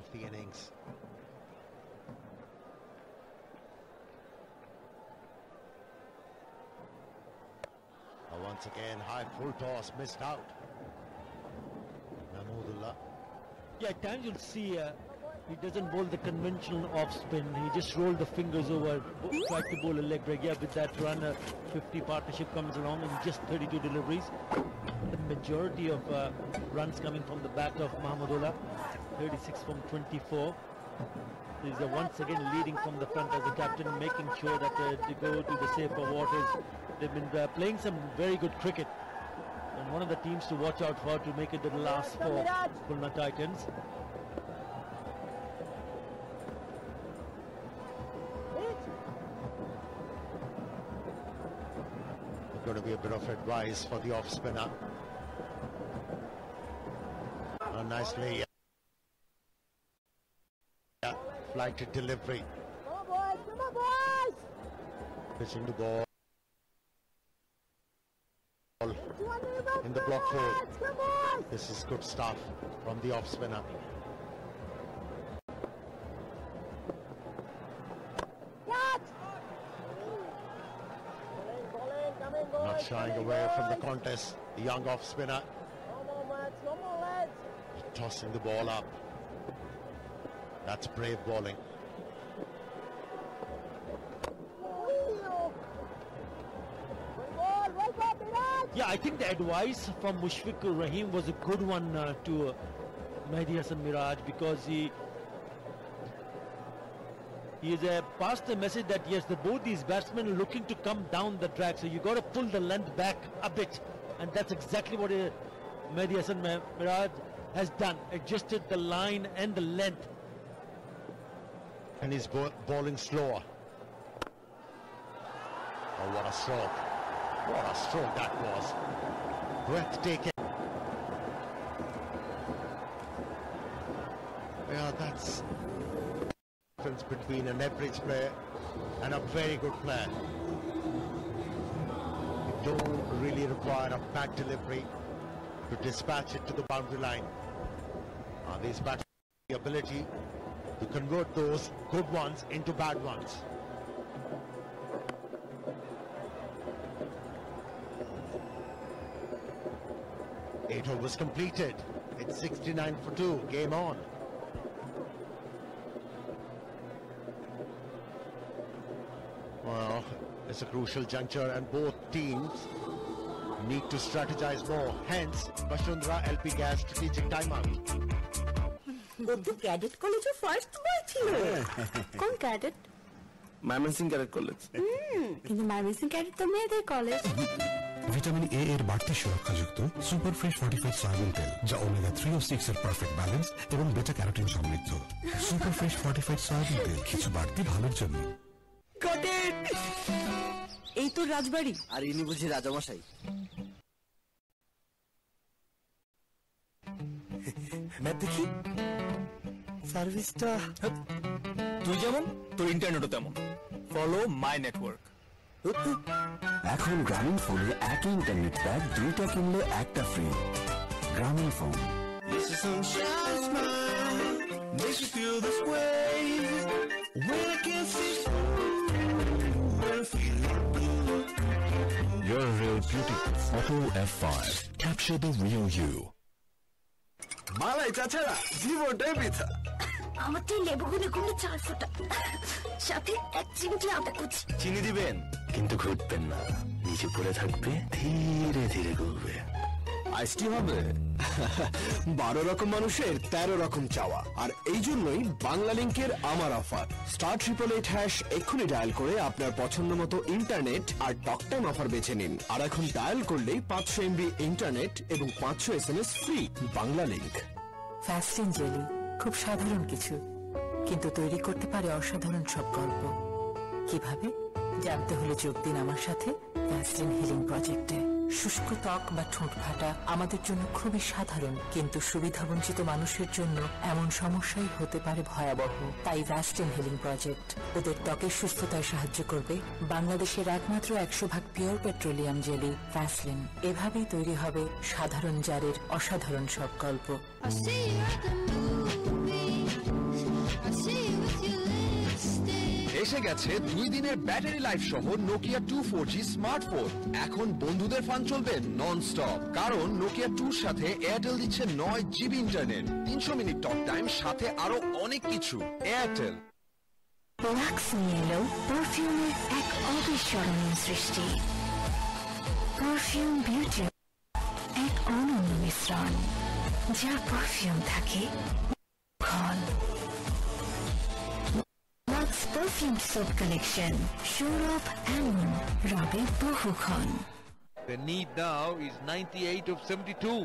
of the innings. Once again, high full toss, missed out. Mahmudullah. Yeah, at times you'll see he doesn't bowl the conventional off spin. He just rolled the fingers over, tried to bowl a leg break. Yeah, with that run, 50 partnership comes along in just 32 deliveries. The majority of runs coming from the bat of Mahmudullah, 36 from 24. He's once again leading from the front as a captain, making sure that they go to the safer waters. They've been playing some very good cricket, and one of the teams to watch out for to make it the last four Khulna Titans. Going to be a bit of advice for the off spinner. Nicely flighted delivery. Come on, boys! Come on, boys! Pitching the ball in the block fold. This is good stuff from the off spinner. Not shying away from the contest, the young off spinner. Tossing the ball up. That's brave bowling. Yeah, I think the advice from Mushfiqur Rahim was a good one to Mehdi Hasan Miraj, because he has passed the message that yes, both these batsmen are looking to come down the track, so you got to pull the length back a bit, and that's exactly what Mehdi Hasan Miraj has done, adjusted the line and the length. And he's bowling slower. Oh, what a stroke. What a stroke that was. Breathtaking. Yeah, that's the difference between an average player and a very good player. You don't really require a bad delivery to dispatch it to the boundary line. These batsmen have the ability to convert those good ones into bad ones. 8 overs completed. It's 69 for 2. Game on. Well, it's a crucial juncture and both teams need to strategize more. Hence, Bashundra LP Gas strategic timeout. Cadet কলেজে first boy ছিল। কোন cadet? Mymensingh cadet college. কিন্তু Mymensingh cadet তো মেয়েদের college. Vitamin A এর বাড়তি সুরক্ষাযুক্ত super fresh fortified soybean তেল, যা ওমেগা 3 ও 6 এর পারফেক্ট ব্যালেন্স এবং বেটা ক্যারোটিন সমৃদ্ধ। সুপার ফ্রেশ ফর্টিফাইড সয়াবিন তেল, কিছু বাড়তি ভালোর জন্য। ক্যাডেট এই তো রাজবাড়ি। আর ইনি বুঝি রাজামশাই। मैं देखी সার্ভিসটা তুই যেমন তোর ইন্টারনেটও তেমন। Follow my network. এখন গ্রামীণ ফোনে একই ইন্টারনেট প্যাক, দুইটা কিনলে একটা ফ্রি। গ্রামীণ phone. You're a real beauty. Auto F5. Capture the real you. মালাই চাচারা জীবনটাই বৃথা। আমার তো লেবুগুলো কোনো 4 ফুটা, সাথে 1 চিমটি আদা কুচি। চিনি দিবেন কিন্তু ঘুরবেন না, নিচে পড়ে থাকবে, ধীরে ধীরে ঘুরবে। আইসটি হবে 12 রকম মানুষের 13 রকম চাওয়া, আর এই জন্যই বাংলা লিংকের আমার অফার। *888# এক্ষুনি ডায়াল করে আপনার পছন্দ মতো ইন্টারনেট আর টক টাইম অফার বেছে নিন। আর এখন ডায়াল করলেই 500 MB ইন্টারনেট এবং 500 SMS ফ্রি। বাংলা লিংক। ফ্যাস্টিন জেলি খুব সাধারণ কিছু, কিন্তু তৈরি করতে পারে অসাধারণ সব গল্প। কিভাবে জানতে হলে যোগ দিন আমার সাথে ফ্যাস্টিন হিলিং প্রজেক্টে। শুষ্ক ত্বক বা ঠোঁট ফাটা আমাদের জন্য খুবই সাধারণ, কিন্তু সুবিধাবঞ্চিত মানুষের জন্য এমন সমস্যাই হতে পারে ভয়াবহ। তাই ফ্যাস্টিন হিলিং প্রজেক্ট ওদের ত্বকের সুস্থতায় সাহায্য করবে। বাংলাদেশের একমাত্র 100% পিওর পেট্রোলিয়াম জেলি ফ্যাসলিন। এভাবেই তৈরি হবে সাধারণ জারের অসাধারণ সব গল্প। এসে গেছে 2 দিনের ব্যাটারি লাইফ সহ নোকিয়া 2 4G স্মার্টফোন। এখন বন্ধুদের ফান চলবে নন স্টপ, কারণ নোকিয়া 2 সাথে এয়ারটেল দিচ্ছে 9 GB internet, 300 minute talk time, সাথে আরো অনেক কিছু। এয়ারটেল। লাক্স নিয়ে এলো পারফিউমের এক অবিস্মরণীয় সৃষ্টি। পারফিউম বিউটি এক অনন্য মিশ্রণ, যার পারফিউম থাকে ক্ষণ। লাক্স পারফিউম সোপ কালেকশন, সৌরভ এমন রবে বহুক্ষণ। The need now is 98 of 72.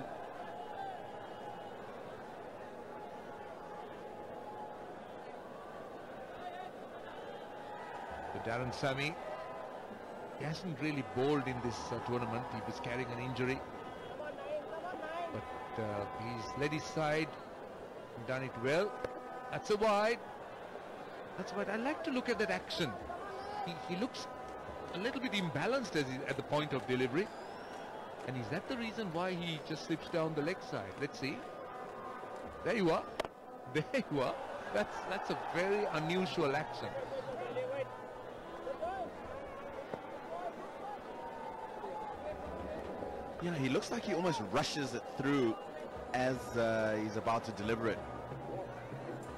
So Darren Sammy, he hasn't really bowled in this tournament. He was carrying an injury, but he's led his side and done it well. That's a wide. That's wide. I like to look at that action. He looks a little bit imbalanced at the point of delivery, and is that the reason why he just slips down the leg side? Let's see. There you are. There you are. That's a very unusual action. Yeah, he looks like he almost rushes it through as he's about to deliver it.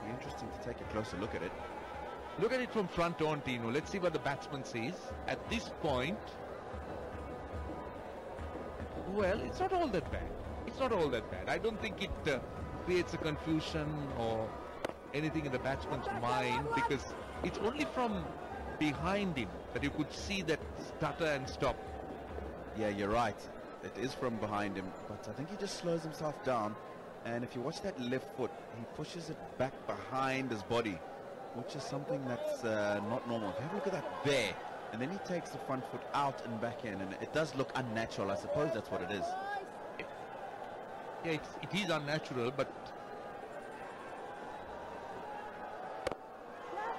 Be interesting to take a closer look at it. Look at it from front on, Tino. Let's see what the batsman sees. At this point, well, it's not all that bad. It's not all that bad. I don't think it creates a confusion or anything in the batsman's mind, because it's only from behind him that you could see that stutter and stop. Yeah, you're right. It is from behind him, but I think he just slows himself down, and if you watch that left foot, he pushes it back behind his body, which is something that's not normal. If you have a look at that there, and then he takes the front foot out and back in, and it does look unnatural. I suppose that's what it is. Yeah, it is unnatural, but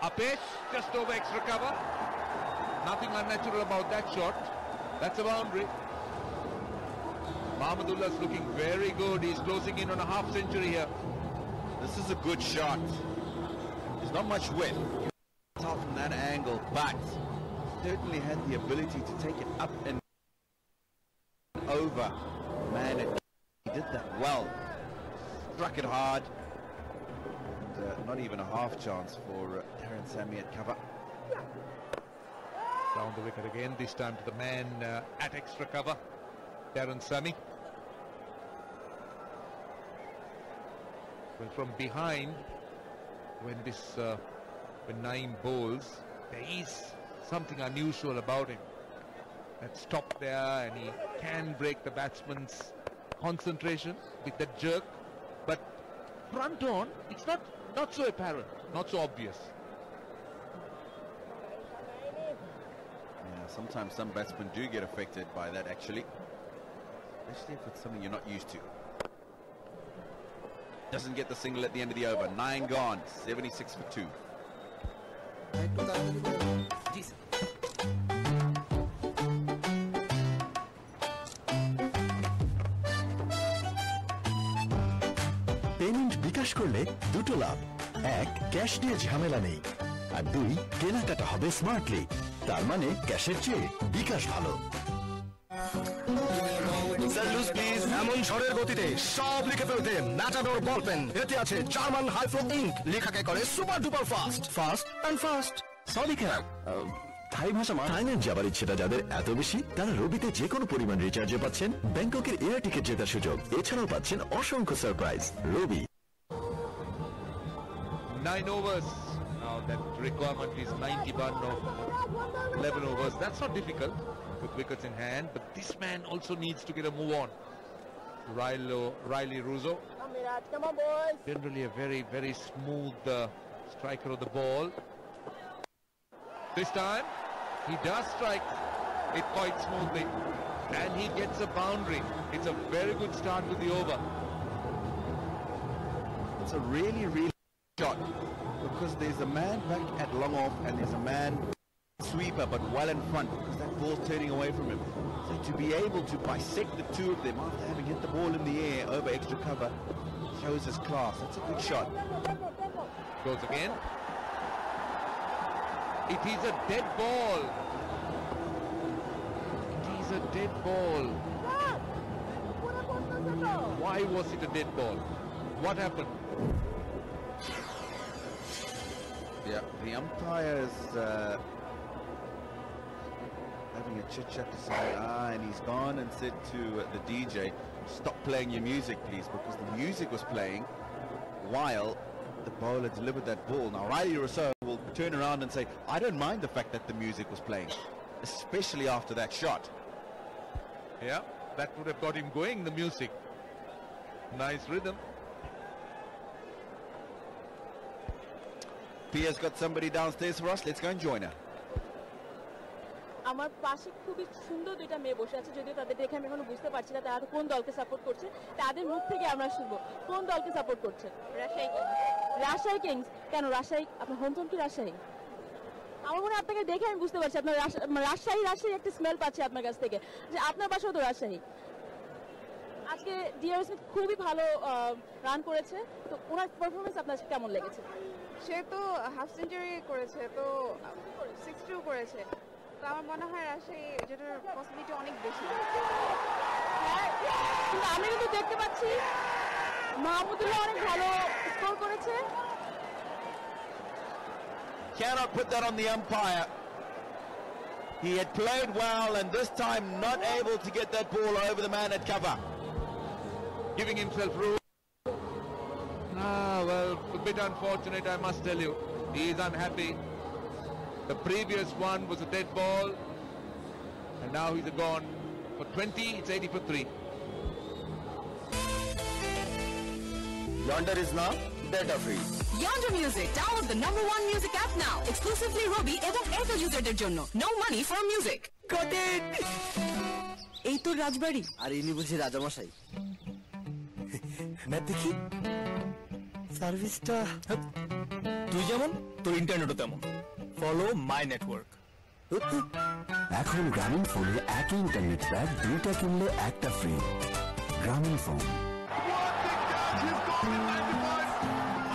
a pitch just over extra cover. Nothing unnatural about that shot. That's a boundary. Mahmudullah's looking very good. He's closing in on a half century here. This is a good shot. There's not much width out from that angle, but certainly had the ability to take it up and over. Man, he did that well. Struck it hard. And, not even a half chance for Darren Sammy at cover. Down the wicket again, this time to the man at extra cover, Darren Sammy. Well, from behind, when Naeem bowls, there is something unusual about him. That stop there, and he can break the batsman's concentration with that jerk. But front on, it's not so apparent, not so obvious. Yeah, sometimes some batsmen do get affected by that, actually, especially if it's something you're not used to. Doesn't get the single at the end of the over. 9 gone, 76 for 2. Payment বিকাশ করলে দুটো লাভ, এক, cash নিয়ে ঝামেলা নেই, আর দুই, কেনাকাটা হবে smartly. তার মানে ক্যাশের চেয়ে বিকাশ ভালো। এমন ঝড়ের গতিতে সব লিখে ফেলতে ম্যাটাডোর বল পেন, এতে আছে জার্মান হাইফ্লো ইঙ্ক, লেখাকে করে super duper fast, fast and fast. Sorry খেয়াল থাই ভাষা থাইল্যান্ড যাবার ইচ্ছেটা যাদের এত বেশি, তারা রবিতে যে কোনো পরিমাণ রিচার্জে পাচ্ছেন ব্যাংককের এয়ার টিকিট জেতার সুযোগ। এছাড়াও পাচ্ছেন অসংখ্য surprise. Rabi 9 overs. Now that requirement is 91 of 11 overs. That's not difficult with wickets in hand, but this man also needs to get a move on. Riley Russo, Come on, boys. generally a very, very smooth striker of the ball. This time, he does strike it quite smoothly, and he gets a boundary. It's a very good start with the over. It's a really, really shot, because there's a man back at long off and there's a man sweeper but well in front, because that ball's turning away from him. So to be able to bisect the two of them after having hit the ball in the air over extra cover shows his class. That's a good shot. Goes again. It is a dead ball. It is a dead ball. Why was it a dead ball? What happened? Yeah, the umpire is having a chit-chat to say, and he's gone and said to the DJ, stop playing your music, please, because the music was playing while the bowler delivered that ball. Now, Riley Rousseau will turn around and say, I don't mind the fact that the music was playing, especially after that shot. Yeah, that would have got him going, the music. Nice rhythm. Pia's got somebody downstairs for us. Let's go and join her. আমার পাশে খুবই সুন্দর দুইটা মেয়ে বসে আছে, যদিও তাদের দেখে আমি এখনো বুঝতে পারছি না তারা কোন দলকে সাপোর্ট করছে। তাদের মুখ থেকে আমরা শুনবো কোন দলকে সাপোর্ট করছে। রাজশাহী কিংস। রাজশাহী কিংস কেন? রাজশাহী আপনার হোম টাউন কি রাজশাহী? আমার মনে হয় আপনাকে দেখে আমি বুঝতে পারছি আপনার রাজশাহী একটা স্মেল পাচ্ছি আপনার কাছ থেকে, যে আপনার বাসাও তো রাজশাহী। আজকে ডিআর স্মিথ খুবই ভালো রান করেছে, তো ওনার পারফরমেন্স আপনার কেমন লেগেছে? সে তো হাফ সেঞ্চুরি করেছে, তো 62 করেছে, তো আমার মনে হয় রাজশাহী যেটার পসিবিলিটি অনেক বেশি। কিন্তু আমি কিন্তু দেখতে পাচ্ছি মাহমুদুল্লাহ অনেক ভালো স্কোর করেছে। Cannot put that on the umpire. He had played well and this time not able to get that ball over the man at cover. Giving himself room. Well, a bit unfortunate, I must tell you. He is unhappy. The previous one was a dead ball, and now he's gone for 20. It's 80 for 3. Yonder is now better free. Yonder Music. Download the #1 music app now. Exclusively Robi এবং Airtel userদের জন্য. No money for music. Got it! এই তো রাজবাড়ি। আর ইনি বুঝি রাজামশাই। Map দেখি। সার্ভিসটা তুই যেমন তোর ইন্টারনেটও তেমন। Follow my network. এখন গ্রামীণ ফোনে একই ইন্টারনেট প্যাক দুইটা কিনলে একটা ফ্রি। গ্রামীণ ফোন।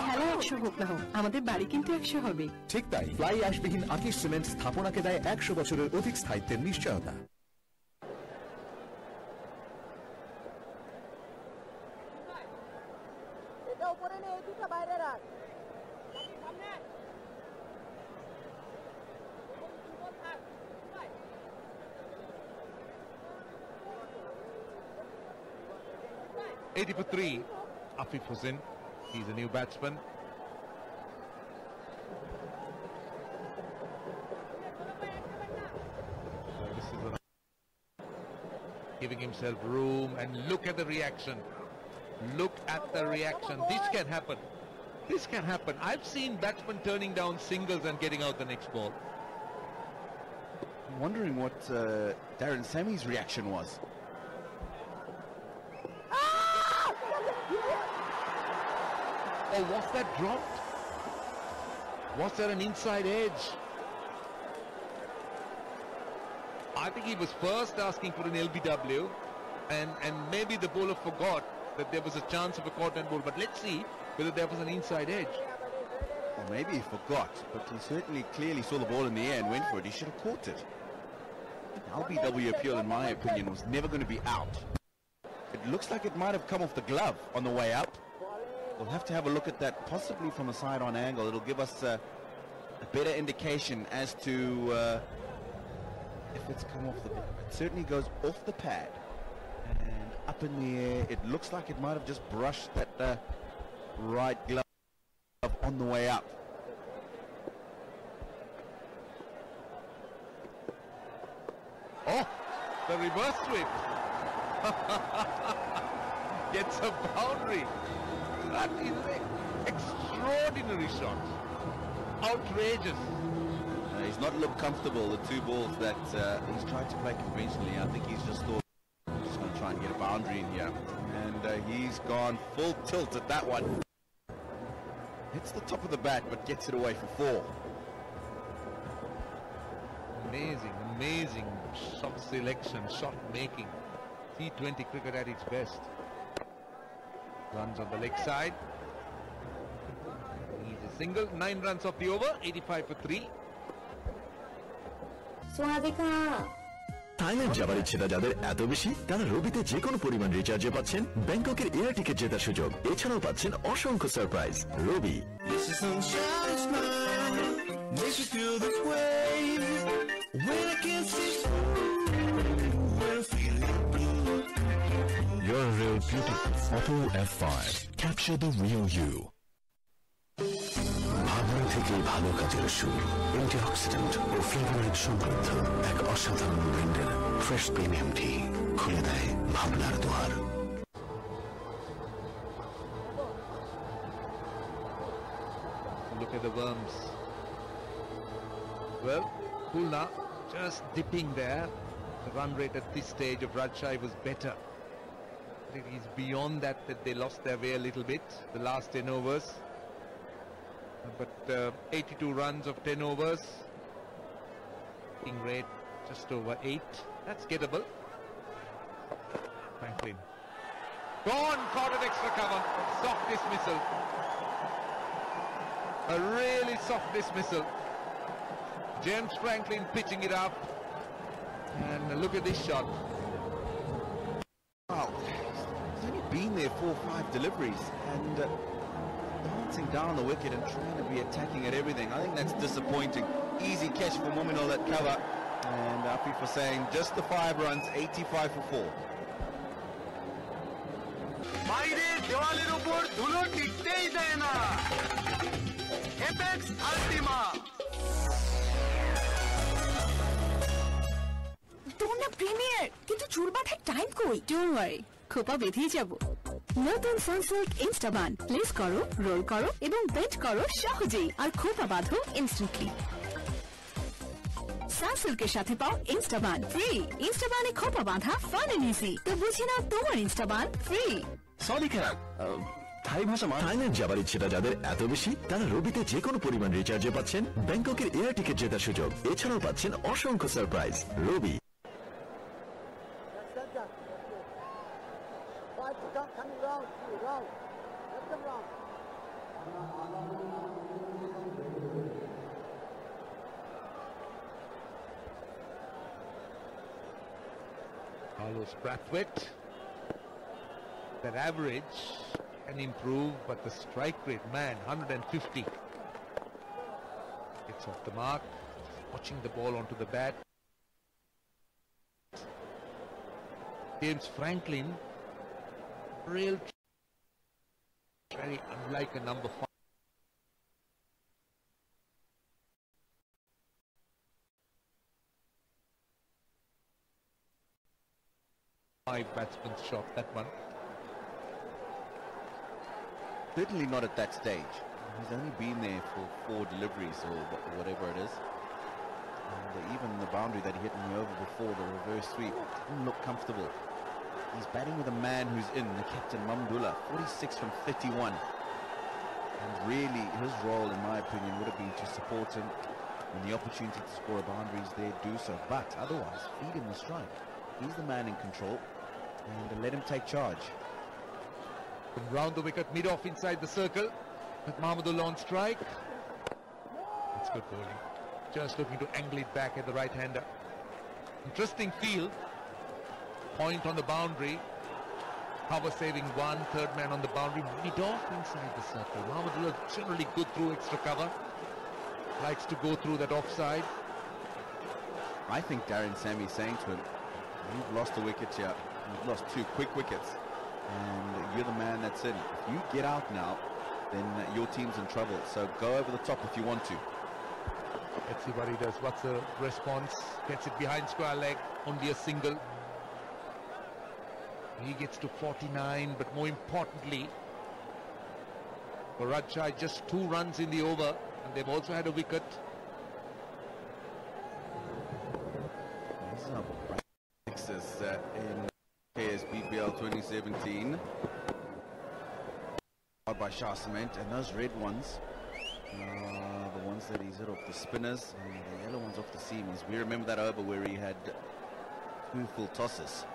খেলা 100 হোক না হোক, আমাদের বাড়ি কিন্তু 100 হবে। ঠিক তাই, ফ্লাই অ্যাশবিহীন আকিশ সিমেন্ট স্থাপনাকে দেয় 100 বছরের অধিক স্থায়িত্বের নিশ্চয়তা। এটা উপরে নে, এই দুটো বাইরে রাখ। সামনে 80 for 3. Afif Hussain. He's a new batsman. This is giving himself room, and look at the reaction. Look at the reaction. This can happen. This can happen. I've seen batsmen turning down singles and getting out the next ball. I'm wondering what Darren Sammy's reaction was. Oh, was that dropped? Was there an inside edge? I think he was first asking for an LBW, and maybe the bowler forgot that there was a chance of a caught and ball. But let's see whether there was an inside edge. Or maybe he forgot, but he certainly clearly saw the ball in the air and went for it. He should have caught it. LBW appeal, in my opinion, was never going to be out. It looks like it might have come off the glove on the way up. We'll have to have a look at that, possibly from a side-on angle. It'll give us a better indication as to if it's come off the glove. It certainly goes off the pad and up in the air. It looks like it might have just brushed that right glove on the way up. Oh, the reverse sweep. Gets a boundary. That is an extraordinary shot. Outrageous. He's not looked comfortable, the two balls that he's tried to play conventionally. I think he's just thought, I'm just going to try and get a boundary in here. And he's gone full tilt at that one. Hits the top of the bat, but gets it away for 4. Amazing, amazing shot selection, shot making. T20 cricket at its best. Runs on the leg side. He's a single, 9 runs off the over, 85 for 3. Thailand যাবার ইচ্ছেটা যাদের এত বেশি তারা রবিতে যে কোনো পরিমাণ রিচার্জে পাচ্ছেন ব্যাংককের এয়ার টিকিট জেতার সুযোগ। এছাড়াও পাচ্ছেন অসংখ্য surprise. Robi You're a real beauty. Auto F5. Capture the real you. ভাবনা থেকে ভালো কাজের শুরু। অ্যান্টিঅক্সিডেন্ট ও ফ্লেভোনয়েড সমৃদ্ধ এক অসাধারণ ব্র্যান্ডের ফ্রেশ প্রিমিয়াম টি খুলে দেয় ভাবনার দুয়ার। Look at the worms. Well, Khulna just dipping there. The run rate at this stage of Rajshahi was better. It is beyond that they lost their way a little bit, the last 10 overs. But 82 runs of 10 overs. Hitting rate just over 8. That's gettable. Franklin. Gone, caught an extra cover. Soft dismissal. A really soft dismissal. James Franklin pitching it up. And look at this shot. Wow, he's only been there 4 or 5 deliveries and bouncing down the wicket and trying to be attacking at everything. I think that's disappointing. Easy catch for Mominol that cover. And happy for saying just the 5 runs, 85 for 4. বাইরের দেওয়ালের উপর ধুলো টিকতেই দেয় না apex আল্টিমা তোমরা premier কিন্তু চুল বাঁধার টাইম কই ডোন্ট ওয়ারি খোপা বেঁধেই যাব নতুন সানসিল্ক ইনস্টাবান প্লেস করো রোল করো এবং বেন্ড করো সহজেই আর খোপা বাঁধো ইনস্ট্যান্টলি সানসিল্কের সাথে পাও ইনস্টাবান ফ্রি ইনস্টাবানে খোপা বাঁধা ফান এন্ড ইজি তো বুঝে নাও তোমার ইনস্টাবান ফ্রি সরি খারাপ থাই ভাষা থাইল্যান্ড যাবার ইচ্ছেটা যাদের এত বেশি তারা রবিতে যে কোনো পরিমাণ রিচার্জে পাচ্ছেন ব্যাংককের এয়ার টিকিট জেতার সুযোগ। এছাড়াও পাচ্ছেন অসংখ্য surprise. Robi Carlos Brathwaite. That average can improve, but the strike rate, man, 150. It's off the mark. Watching the ball onto the bat. James Franklin, real, very unlike a number 5 batsman's shot, that one. Certainly not at that stage. He's only been there for 4 deliveries or whatever it is. And even the boundary that he hit in the over before, the reverse sweep, didn't look comfortable. He's batting with a man who's in, the captain Mamdullah, 46 from 31. And really, his role, in my opinion, would have been to support him when the opportunity to score a boundary is there, do so. But otherwise, feed him the strike. He's the man in control, and let him take charge. From round the wicket, mid-off inside the circle, with Mahmudullah on strike. That's good bowling. Just looking to angle it back at the right-hander. Interesting field. Point on the boundary. Cover saving 1, third man on the boundary, mid-off inside the circle. Mahmudullah generally good through extra cover. Likes to go through that offside. I think Darren Sammy saying to him, you've lost a wicket here. You've lost 2 quick wickets. And you're the man that's in. If you get out now, then your team's in trouble. So go over the top if you want to. Let's see what he does. What's the response? Gets it behind square leg. Only a single. He gets to 49, but more importantly, for Rajshahi, just 2 runs in the over, and they've also had a wicket. This is how Texas in KSBPL 2017. Out by Shah Cement, and those red ones, the ones that he's hit off the spinners, and the yellow ones off the seamers. We remember that over where he had 2 full tosses.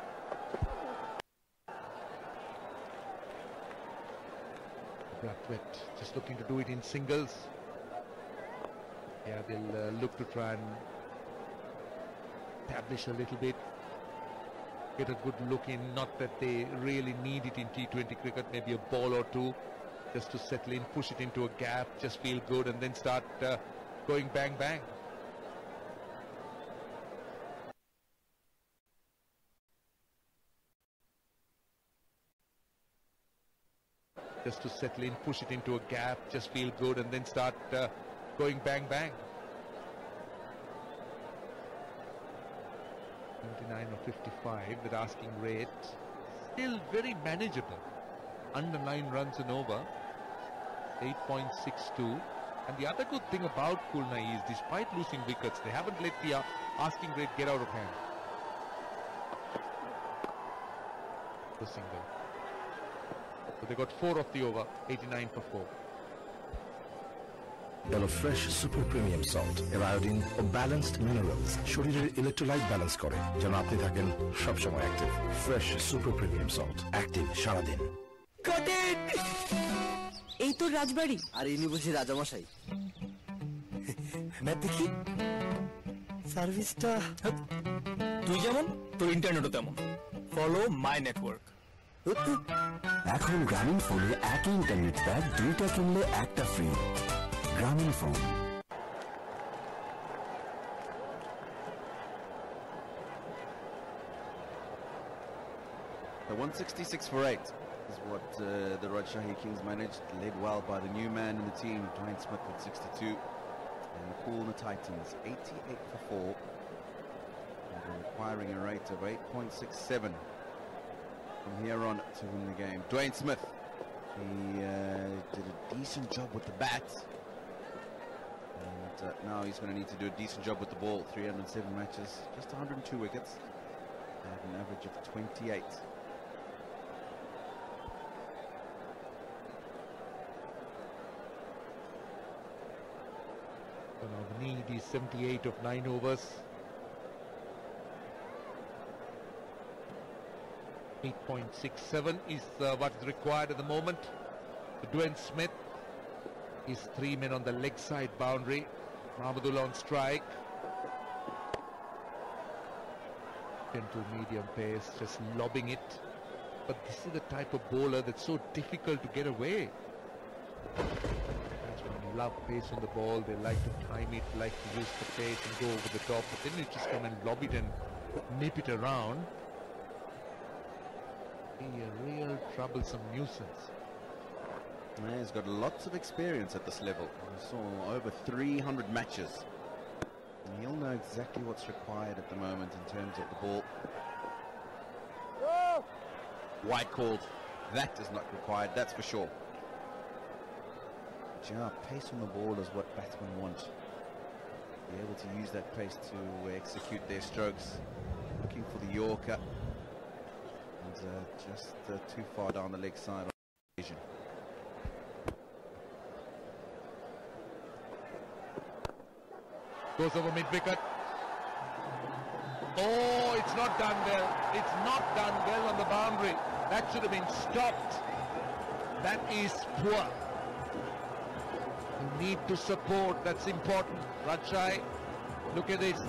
Brathwaite just looking to do it in singles. Yeah, they'll look to try and establish a little bit, get a good look in. Not that they really need it in T20 cricket, maybe a ball or two just to settle in, push it into a gap, just feel good, and then start going bang bang. Just to settle in, push it into a gap, just feel good, and then start going bang bang. 79 or 55, the asking rate, still very manageable. Under 9 runs and over, 8.62. And the other good thing about Khulna is, despite losing wickets, they haven't let the asking rate get out of hand. The single. So they got 4 off the over, 89 for 4. এলো fresh super premium salt এর iodine ও balanced minerals শরীরের electrolyte balance করে যেন আপনি থাকেন সবসময় active. Fresh super premium salt, active সারাদিন। এই তো রাজবাড়ি। আর ইনি বুঝি রাজামশাই। ম্যাপ দেখি। সার্ভিসটা তুই যেমন তোর ইন্টারনেটও তেমন। Follow my network. এখন গ্রামীণ ফোনে একই ইন্টারনেট প্যাক 2টা কিনলে একটা ফ্রি। গ্রামীণ phone. The 166 for 8 is what the Rajshahi Kings managed, led well by the new man in the team, Dwayne Smith with 62, and the Khulna Titans 88 for 4, and they're requiring a rate of 8.67 from here on to win the game. Dwayne Smith, he did a decent job with the bat, and now he's going to need to do a decent job with the ball. 307 matches, just 102 wickets, and an average of 28. So now the need is 78 of 9 overs. 8.67 is what is required at the moment. Dwayne Smith is 3 men on the leg side boundary. Mahmudullah on strike. Gentle medium pace, just lobbing it. But this is the type of bowler that's so difficult to get away. Batsmen love pace on the ball. They like to time it, like to use the pace and go over the top. But then you just come and lob it and nip it around. Be a real troublesome nuisance. Yeah, he's got lots of experience at this level. He saw over 300 matches. And he'll know exactly what's required at the moment in terms of the ball. Wide called. That is not required, that's for sure. But yeah, pace on the ball is what batsmen want. Be able to use that pace to execute their strokes. Looking for the Yorker. And just too far down the leg side on occasion. Goes over mid-wicket. Oh, it's not done well. It's not done well on the boundary. That should have been stopped. That is poor. You need to support. That's important. Rajshahi, look at this.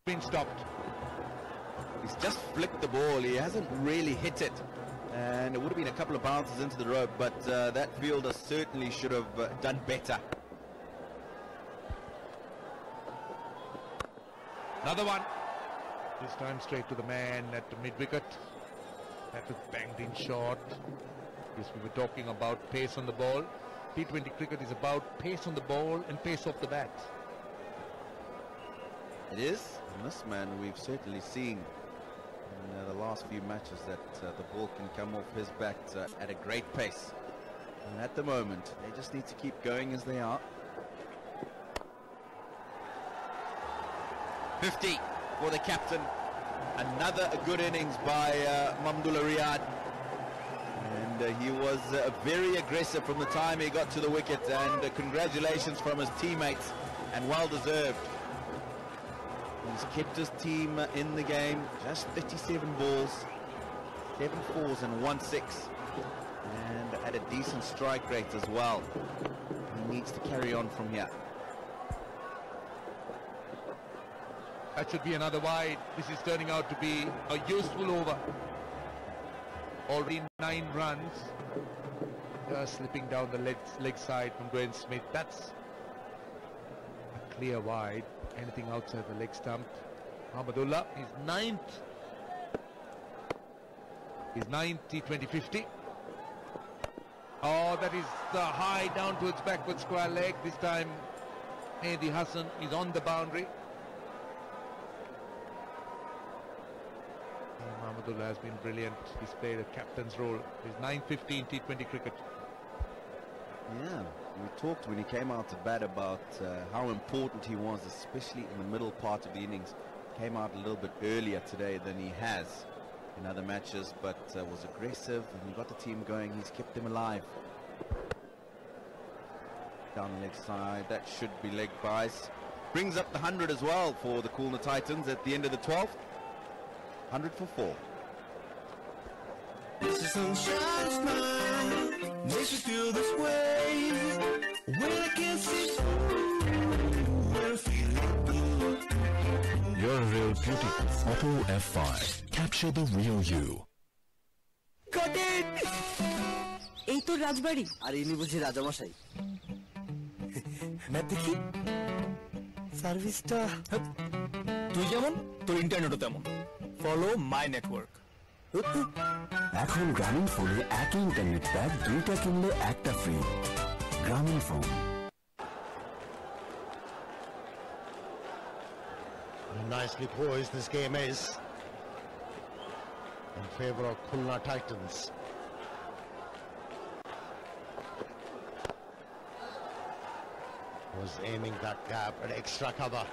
Been stopped. He's just flicked the ball. He hasn't really hit it. And it would have been a couple of bounces into the rope, but that fielder certainly should have done better. Another one. This time straight to the man at the mid-wicket. That was banged in short. Yes, we were talking about pace on the ball. T20 cricket is about pace on the ball and pace off the bat. It is. And this man, we've certainly seen in the last few matches that the ball can come off his bat at a great pace. And at the moment, they just need to keep going as they are. 50 for the captain. Another good innings by Mahmudullah Riyad. And he was very aggressive from the time he got to the wicket. And congratulations from his teammates, and well deserved. He's kept his team in the game. Just 37 balls, 7 fours and 1 6. And at a decent strike rate as well. He needs to carry on from here. That should be another wide. This is turning out to be a useful over. Already 9 runs. Just slipping down the leg side from Dwayne Smith. That's a clear wide. Anything outside the leg stump. Ahmadullah is 9th. He's 90, 20-50. Oh, that is the high down towards backward square leg. This time, Mehdi Hassan is on the boundary. Ahmadullah has been brilliant. He's played a captain's role. He's 9-15 T20 cricket. Yeah, we talked when he came out to bat about how important he was, especially in the middle part of the innings. Came out a little bit earlier today than he has in other matches, but was aggressive and he got the team going. He's kept them alive. Down the leg side, that should be leg byes. Brings up the 100 as well for the Khulna Titans at the end of the 12th. 100 for 4. This is sunshine smile, makes you feel this way. When I can't see when I feel like blue. You're a real beauty. Auto F5. Capture the real you. Got it! এই তো রাজবাড়ি আর ইনি বুঝি রাজামশাই map দেখি সার্ভিসটা তুই যেমন তোর ইন্টারনেটও তেমন ফলো মাই নেটওয়ার্ক এখন গ্রামীণ ফোনে একই ইন্টারনেট প্যাক 2টা কিনলে একটা ফ্রি গ্রামীণ phone Nicely poised this game is in favor of Khulna Titans. Was aiming that gap at extra cover.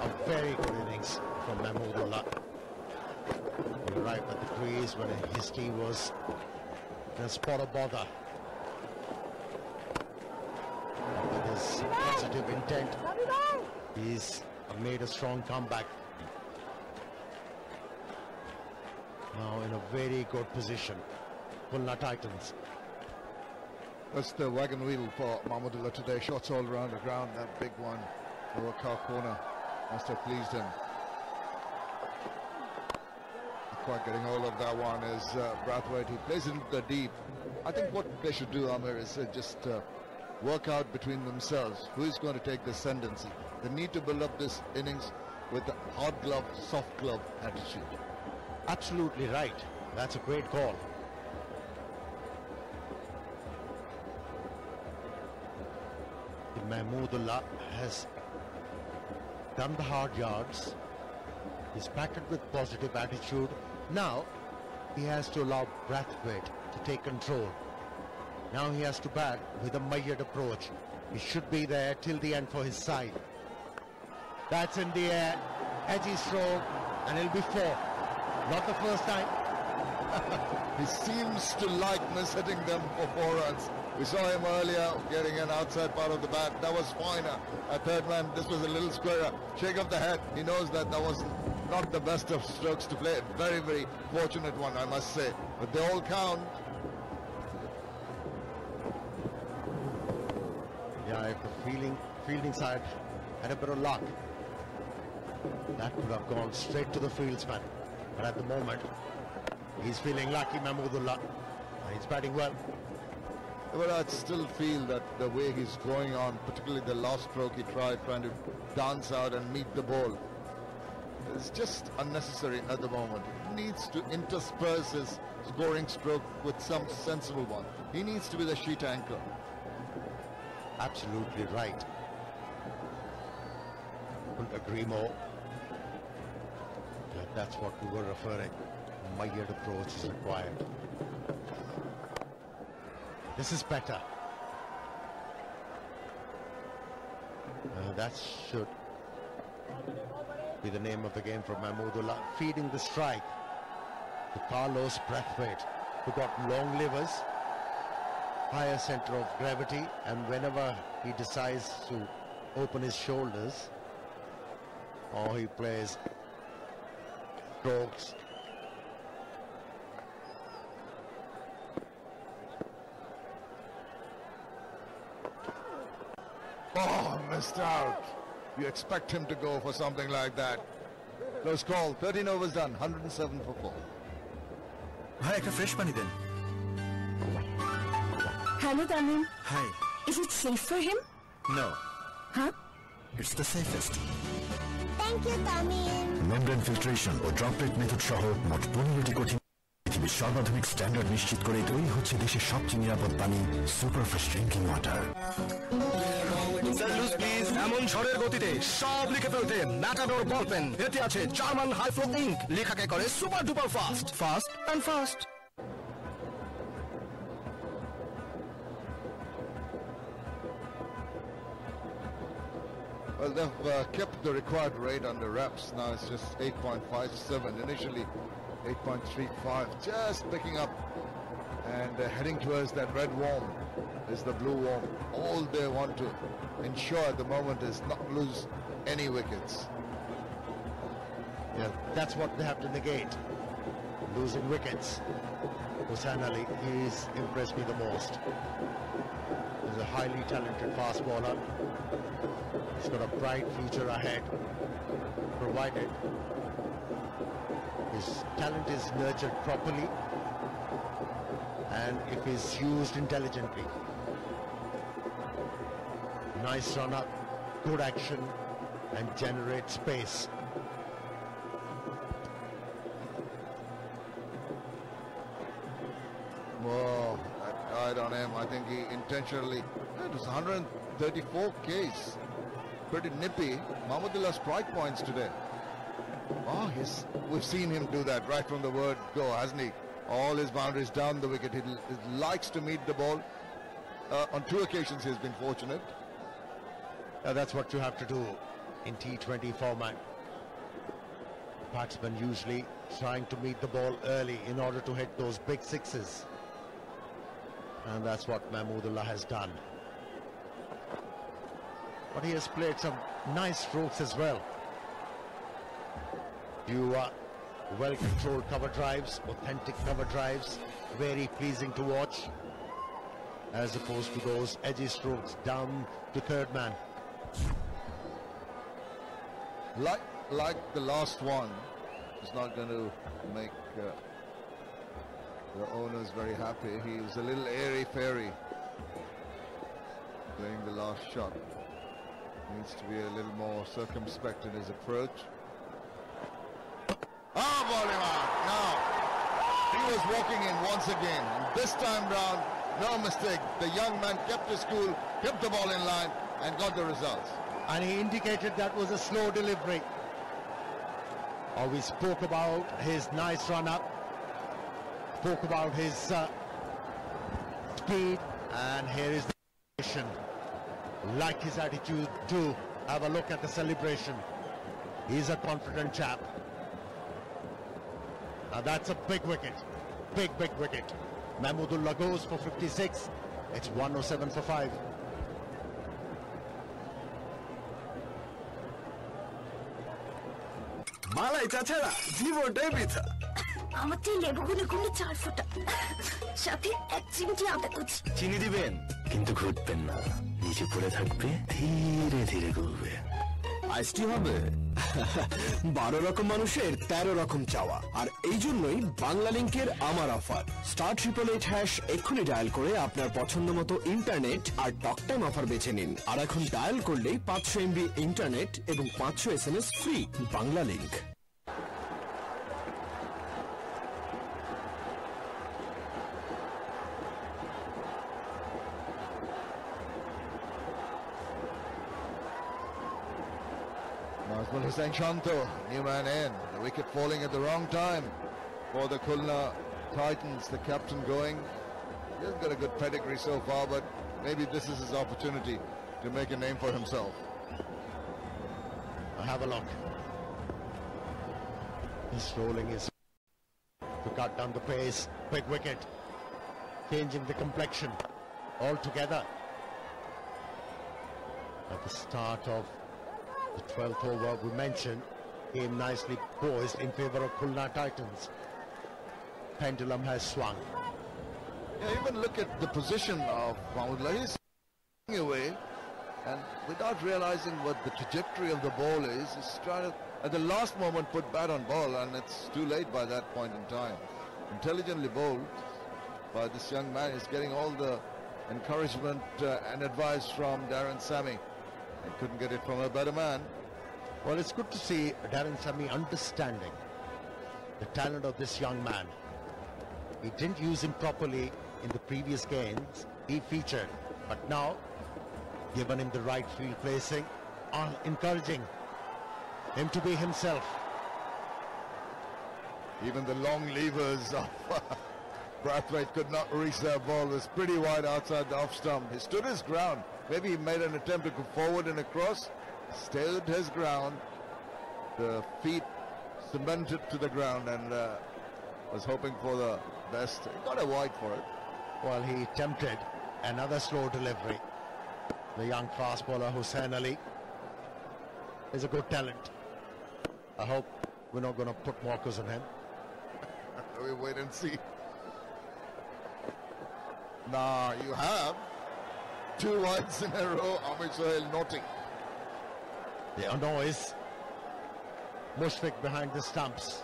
A very good innings from Mahmoodullah. You're right at the crease when his team was in a spot of bother. With his positive intent, he's made a strong comeback. Now in a very good position, Khulna Titans. That's the wagon wheel for Mahmoodullah today. Shots all around the ground. That big one over Cow corner must have pleased him. Not quite getting hold of that one is Brathwaite. He plays into the deep. I think what they should do, Amir, is just work out between themselves who is going to take the ascendancy. They need to build up this innings with the hard glove, soft glove attitude. Absolutely right. That's a great call. Mahmoodullah has done the hard yards. He's batted with positive attitude. Now he has to allow Brathwaite to take control. Now he has to bat with a measured approach. He should be there till the end for his side. That's in the air, edgy stroke, and it'll be 4. Not the first time. He seems to like mis-hitting them for 4 runs. We saw him earlier getting an outside part of the bat. That was fine. A third man, this was a little squarer. Shake of the head. He knows that that was not the best of strokes to play. Very, very fortunate one, I must say. But they all count. Yeah, if the fielding side had a bit of luck, that could have gone straight to the fieldsman. But at the moment, he's feeling lucky, Mahmoodullah. He's batting well. But I still feel that the way he's going on, particularly the last stroke he tried trying to dance out and meet the ball, is just unnecessary at the moment. He needs to intersperse his scoring stroke with some sensible one. He needs to be the sheet anchor. Absolutely right. Couldn't agree more. That's what we were referring. A measured approach is required. This is better. That should be the name of the game for Mahmoodullah. Feeding the strike to Carlos Brathwaite, who got long livers, higher center of gravity, and whenever he decides to open his shoulders or he plays strokes, Oh, missed out. You expect him to go for something like that. Close call. 13 overs done. 107 for 4. ভাই একটা fresh পানি দেন। Hello, Tamim. Hi. Is it safe for him? No. Huh? It's the safest. Thank you, Tamim. Membrane filtration ও droplet method সহ মোট 15টি কঠিন পৃথিবীর সর্বাধুনিক standard নিশ্চিত করে তৈরি হচ্ছে দেশের সবচেয়ে নিরাপদ পানি সুপার ফ্রেশ ড্রিঙ্কিং ওয়াটার। এমন ঝড়ের গতিতে সব লিখে ফেলতে ম্যাটাডোর বল পেন, এতে আছে জার্মান হাইফ্লো ইঙ্ক, লেখাকে করে super duper fast, fast and fast. Well, they've kept the required rate under wraps. Now it's just 8.57. Initially 8.35. Just picking up and heading towards that red worm is the blue worm. All they want to ensure at the moment is not lose any wickets. Yeah, that's what they have to negate. Losing wickets. Hussain Ali, he's impressed me the most. He's a highly talented fast bowler. He's got a bright future ahead, provided his talent is nurtured properly and if is used intelligently. Nice run up, good action and generate space. Whoa, that died on him. I think he intentionally. It was 134 Ks. Pretty nippy. Mahmudullah strike points today. Oh, we've seen him do that right from the word go, hasn't he? All his boundaries down the wicket. He likes to meet the ball. On 2 occasions he's been fortunate. That's what you have to do in T20 format. Batsmen usually trying to meet the ball early in order to hit those big sixes. And that's what Mahmudullah has done. But he has played some nice strokes as well. You well-controlled cover drives, authentic cover drives, very pleasing to watch, as opposed to those edgy strokes down to third man. Like the last one, is not going to make the owners very happy. He's a little airy-fairy playing the last shot. Needs to be a little more circumspect in his approach. Ah, bowling out. Now, he was walking in once again. And this time round, no mistake. The young man kept his cool, kept the ball in line and got the results. And he indicated that was a slow delivery. We spoke about his nice run-up, spoke about his speed, and here is the celebration. Like his attitude too. Have a look at the celebration. He's a confident chap. Now that's a big wicket. Big wicket. Mahmudullah goes for 56. It's 107 for 5. মালাই চাচারা জীবনটাই বৃথা। আমার তো লেবুগুলো কমে 4 ফোঁটা, সাথে 1 চিমটি আদা কুচি। চিনি দিবেন কিন্তু ঘুরবেন না, নিচে পড়ে থাকবে, ধীরে ধীরে ঘুরবে। আইসটি হবে 12 রকম মানুষের 13 রকম চাওয়া, আর এই জন্যই বাংলা লিংকের আমার অফার। *888# এক্ষুনি ডায়াল করে আপনার পছন্দ মতো ইন্টারনেট আর টক টাইম অফার বেছে নিন। আর এখন ডায়াল করলেই 500 MB ইন্টারনেট এবং 500 SMS free. Bangla link. Nazmul Hussain Shanto, new man in. The wicket falling at the wrong time for the Khulna Titans. The captain going. He hasn't got a good pedigree so far, but maybe this is his opportunity to make a name for himself. Have a look. He's rolling his to cut down the pace. Big wicket. Changing the complexion altogether. At the start of the 12th over, we mentioned, came nicely poised in favor of Khulna Titans. Pendulum has swung. Yeah, even look at the position of Mahmudullah. He's away. and without realizing what the trajectory of the ball is, he's trying to, at the last moment, put bat on ball, and it's too late by that point in time. Intelligently bowled by this young man. He's getting all the encouragement and advice from Darren Sammy. He couldn't get it from a better man. Well, it's good to see Darren Sammy understanding the talent of this young man. He didn't use him properly in the previous games. He featured, but now given him the right field placing, encouraging him to be himself. Even the long levers of Brathwaite could not reach that ball. It was pretty wide outside the off stump. He stood his ground. Maybe he made an attempt to go forward and across. Stood his ground. The feet cemented to the ground, and was hoping for the best. He got a wide for it. Well, he attempted another slow delivery. The young fast bowler Hussain Ali is a good talent. I hope we're not going to put markers on him. We wait and see. Now you have 2 wides in a row. Amir Sohail noting. The annoys Mushfiq behind the stumps.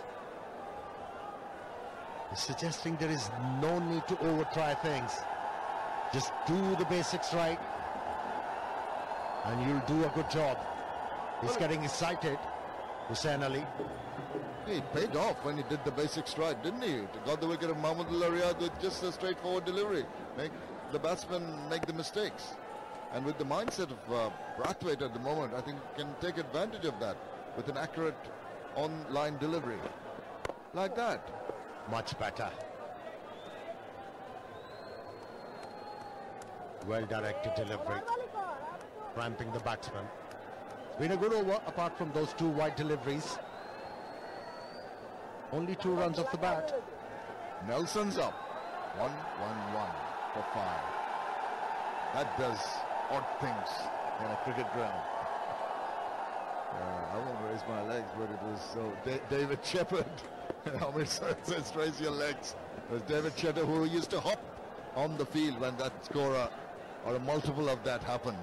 He's suggesting there is no need to over-try things. Just do the basics right, and you'll do a good job. He's getting excited, Hussain Ali. He paid off when he did the basics right, didn't he? He got the wicket of Mahmoodullah Riyad with just a straightforward delivery. Make the batsmen make the mistakes. And with the mindset of Brathwaite at the moment, I think he can take advantage of that with an accurate on-line delivery. Like that. Much better. Well-directed delivery. Ramping the batsman. It's been a good over apart from those 2 wide deliveries. Only 2 runs off the bat. Nelson's up. 1-1-1 for 5. That does odd things in a cricket ground. I won't raise my legs, but it was so. David Shepherd. Amir says, raise your legs. It was David Shepherd who used to hop on the field when that scorer or a multiple of that happened.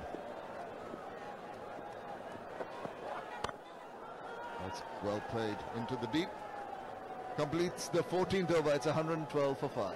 That's well played into the deep. Completes the 14th over. It's 112 for 5.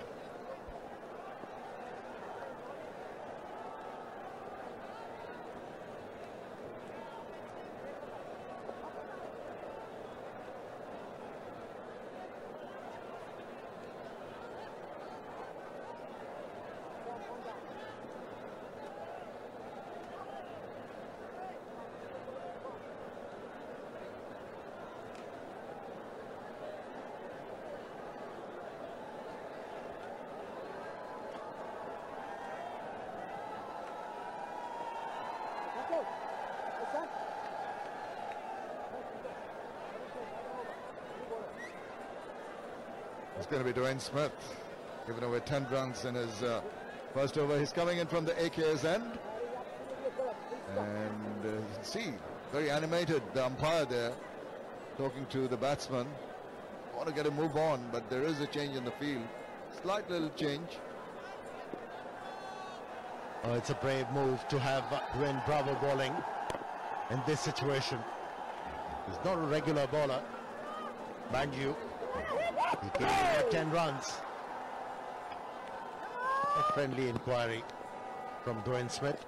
It's going to be Dwayne Smith, giving away 10 runs in his first over. He's coming in from the AK's end. And you can see, very animated, the umpire there, talking to the batsman. Want to get a move on, but there is a change in the field. Slight little change. It's a brave move to have Dwayne Bravo bowling in this situation. He's not a regular bowler, mind you. He came in at 10 runs. A friendly inquiry from Dwayne Smith.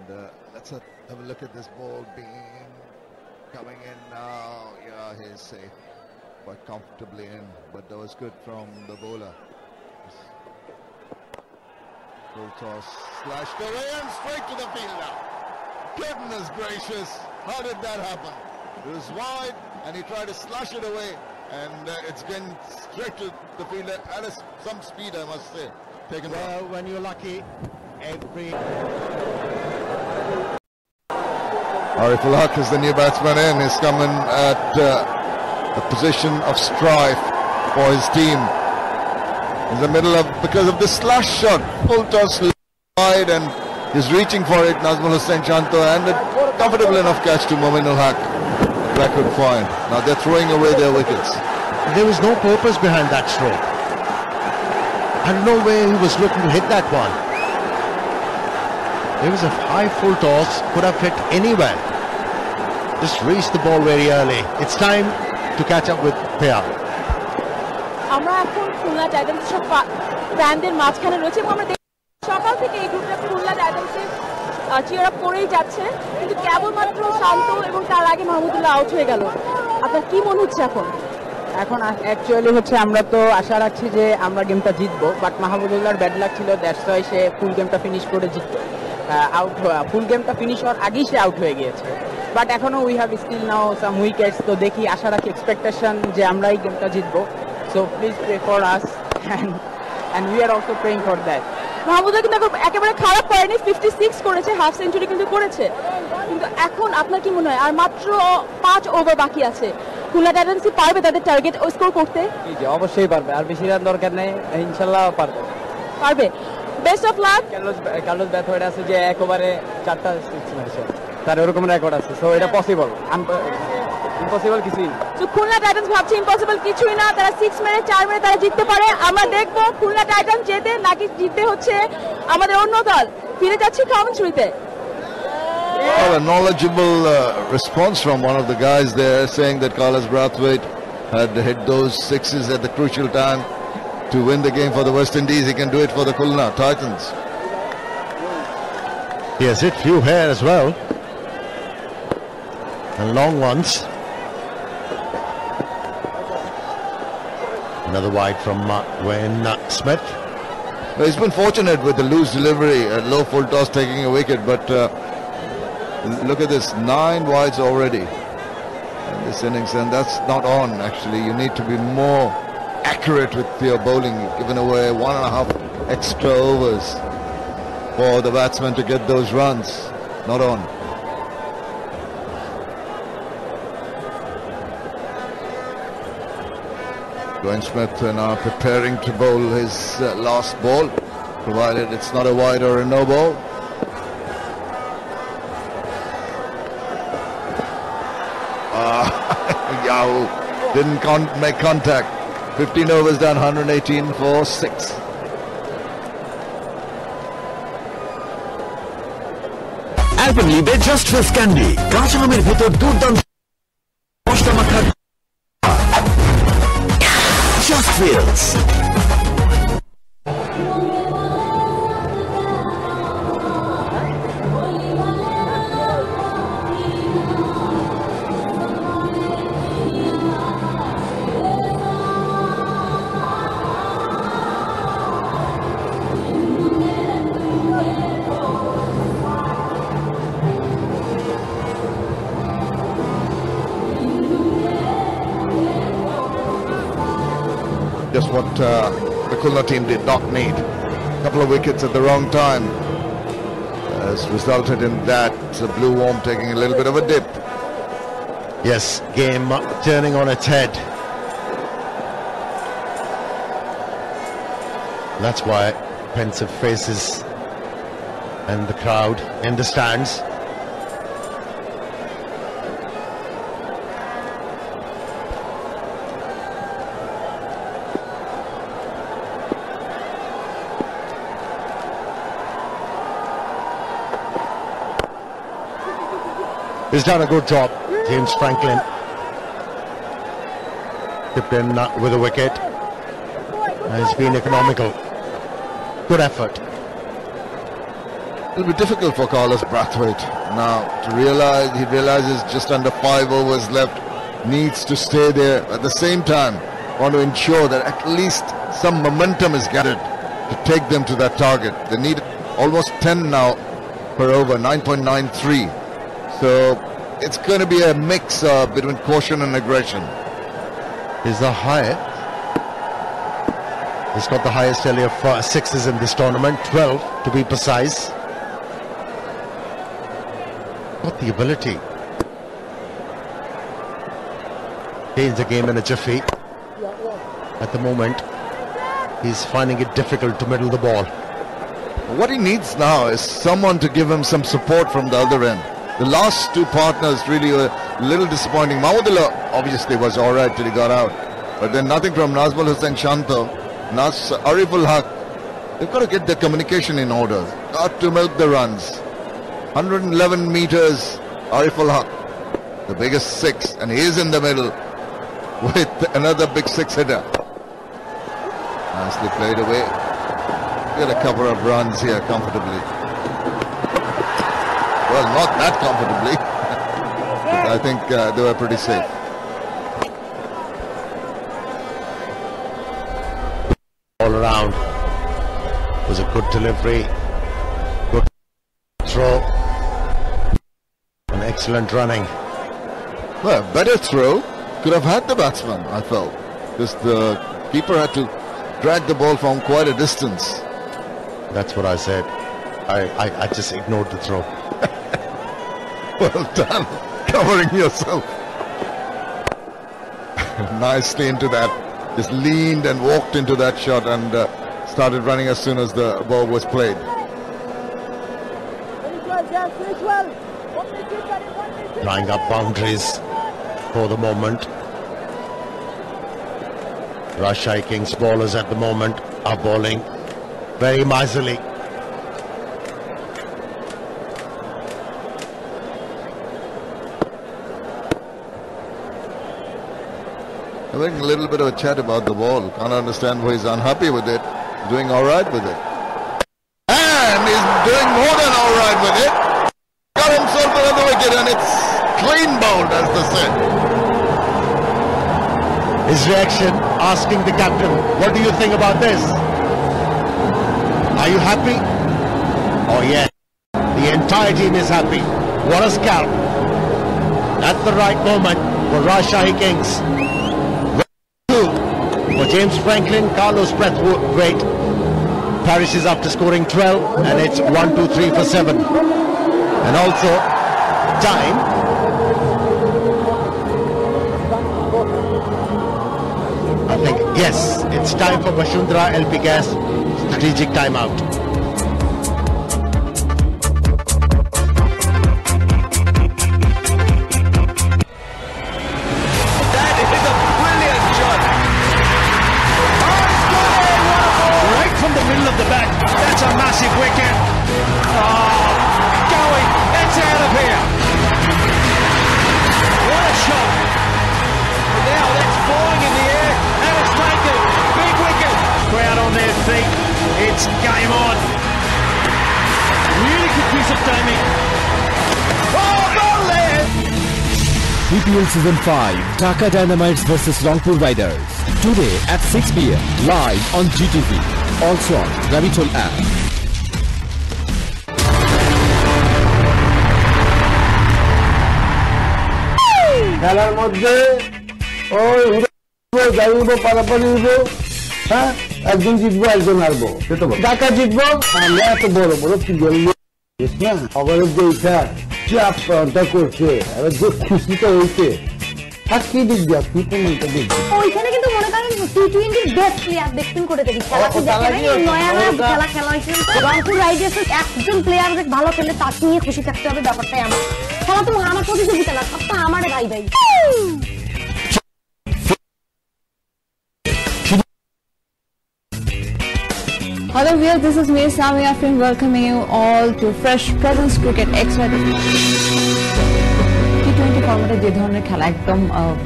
And let's have a look at this ball coming in now. Yeah, he's safe. Quite comfortably in, but that was good from the bowler. Full toss, slashed away and straight to the field now. Goodness gracious, how did that happen? It was wide and he tried to slash it away, and it's going straight to the fielder at some speed, I must say. Taken well, when you're lucky, every... Ariful Haq is the new batsman in. He's coming at a position of strife for his team. In the middle of, because of the slash shot, full toss wide, and he's reaching for it, Nazmul Hussain Chanto, and a comfortable enough catch to Mominul Haq. Record point. Now they're throwing away their wickets. There was no purpose behind that stroke. I don't know where he was looking to hit that one. It was a high full toss, could have hit anywhere. Just reached the ball very early. It's time to catch up with Pea. আমরা এখন Khulna Titans সব ফ্যানদের মাঝখানে রয়েছে এবং আমরা সকাল থেকে এই গ্রুপটা খুলনা টাইটান্সের চিয়ার আপ করেই যাচ্ছে, কিন্তু কেবলমাত্র শান্ত এবং তার আগে মাহমুদুল্লাহ আউট হয়ে গেল। আপনার কি মনে হচ্ছে এখন? এখন অ্যাকচুয়ালি হচ্ছে আমরা তো আশা রাখছি যে আমরা গেমটা জিতবো, বাট মাহমুদুল্লাহর ব্যাড লাক ছিল, দ্যাটস ওয়াই সে ফুল গেমটা ফিনিশ করে জিততো। ফুল গেমটা ফিনিশ হওয়ার আগেই সে আউট হয়ে গিয়েছে, বাট এখনো we have still now some wickets. তো দেখি, আশা রাখি, এক্সপেকটেশন যে আমরা এই গেমটা জিতবো। So please pray for us and we are also praying for that. Mahmudullah কিন্তু একেবারে খারাপ করেনি, 56 করেছে, হাফ সেঞ্চুরি কিন্তু করেছে। কিন্তু এখন আপনার কি মনে হয় আর মাত্র 5 ওভার বাকি আছে, খুলনা টাইটান্স কি পারবে তাদের টার্গেট স্কোর করতে? জি অবশ্যই পারবে, আর বেশি রান দরকার নেই, ইনশাআল্লাহ পারবে। Best of luck. কার্লোস ব্যাথওয়েট আছে যে একবারে 4টা সিক্স মেরেছে, তার এরকম রেকর্ড আছে, সো এটা পসিবল, ইম্পসিবল কিছুই না। তো খুলনা টাইটান্স ভাবছে ইম্পসিবল কিছুই না, তারা 6 মেরে 4 মেরে তারা জিততে পারে। আমরা দেখবো খুলনা টাইটান্স জেতে নাকি জিততে হচ্ছে আমাদের অন্য দল। ফিরে যাচ্ছি কমেন্ট্রিতে। Well, a knowledgeable response from one of the guys there, saying that Carlos Brathwaite had hit those sixes at the crucial time to win the game for the West Indies. He can do it for the Khulna Titans. He has hit few here as well, and long ones. Another wide from Wayne Smith. Well, he's been fortunate with the loose delivery, a low full toss taking a wicket, but look at this, 9 wides already in this innings, and that's not on. Actually, you need to be more accurate with your bowling. You've given away 1.5 extra overs for the batsman to get those runs. Not on. Dwayne Smith now preparing to bowl his last ball, provided it's not a wide or a no ball. Yahoo! Didn't make contact. 15 overs done, 118 for 6. Alpenliebe Just Fizz Candy. কাঁচা আমের ভেতর দুর্দান্ত মশলা মাখা Just Fizz. Just what the Khulna team did not need. A couple of wickets at the wrong time has resulted in that. The blue worm taking a little bit of a dip. Yes, game turning on its head. That's why pensive faces and the crowd in the stands. He's done a good job, James Franklin. Tipped in with a wicket. And it's been economical. Good effort. It'll be difficult for Carlos Brathwaite now to realize, he realizes just under 5 overs left, needs to stay there. At the same time, want to ensure that at least some momentum is gathered to take them to that target. They need almost 10 now per over, 9.93. So it's going to be a mix between caution and aggression. Is the high? He's got the highest tally of sixes in this tournament, 12 to be precise. Got the ability. Change the game in a jiffy. At the moment, he's finding it difficult to middle the ball. What he needs now is someone to give him some support from the other end. The last two partners really were a little disappointing. Mahmudullah obviously was all right till he got out. But then nothing from Nazmul Hussain Shanto. Ariful Haq They've got to get their communication in order. Got to milk the runs. 111 meters, Ariful Haq, the biggest six, and he is in the middle with another big six-hitter. Nicely played away. Get a couple of runs here comfortably. Well, not that comfortably. I think they were pretty safe. All around was a good delivery, good throw, and excellent running. Well, better throw could have had the batsman, I felt, because the keeper had to drag the ball from quite a distance. That's what I said. I just ignored the throw. Well done, covering yourself. Nicely into that. Just leaned and walked into that shot and started running as soon as the ball was played. Drawing up boundaries for the moment. Rajshahi Kings bowlers at the moment are bowling very miserly. Having a little bit of a chat about the ball. Can't understand why he's unhappy with it. Doing all right with it. And he's doing more than all right with it. Got himself another wicket and it's clean bowled, as they say. His reaction, asking the captain, what do you think about this? Are you happy? Oh yeah, the entire team is happy. What a scalp. At the right moment for Rajshahi Kings. For James Franklin, Carlos Braithwaite perishes after scoring 12, and it's 1, 2, 3 for 7. And also time. I think yes, it's time for Vashundhara LP Gas strategic timeout. It's game on. Really good piece of timing. BPL Season 5, Dhaka Dynamites versus Rongpur Riders. Today at 6 p.m. live on GTV. Also on Gravitol app. খেলার মধ্যে ওই যাইব পারাপারি হইব, হ্যাঁ, একজন জিতবো একজন হারবো, ঢাকা জিতবো, আমরা এত বড় বড় কি বলবো না, অগরের যেটা চাপটা করছে আর যে খুশিটা হইছে আর কি দিক দিয়ে কি প্রমাণটা দিচ্ছে ওইখানে কিন্তু মনে করেন টি-20 বেস্ট প্লেয়ার দেখতেন করে দেখি খেলা খেলা হয়েছে। রংপুর রাইডার্সের একজন প্লেয়ার ভালো খেলে তাকে নিয়ে খুশি থাকতে হবে, ব্যাপারটাই আমার। খেলা তো আমার প্রতিযোগিতা না, সব তো আমারে ভাই ভাই। Hello viewers, this is me Samia Afrin welcoming you all to Fresh Presence Cricket Extra T20 ফরম্যাটে যে ধরনের খেলা একদম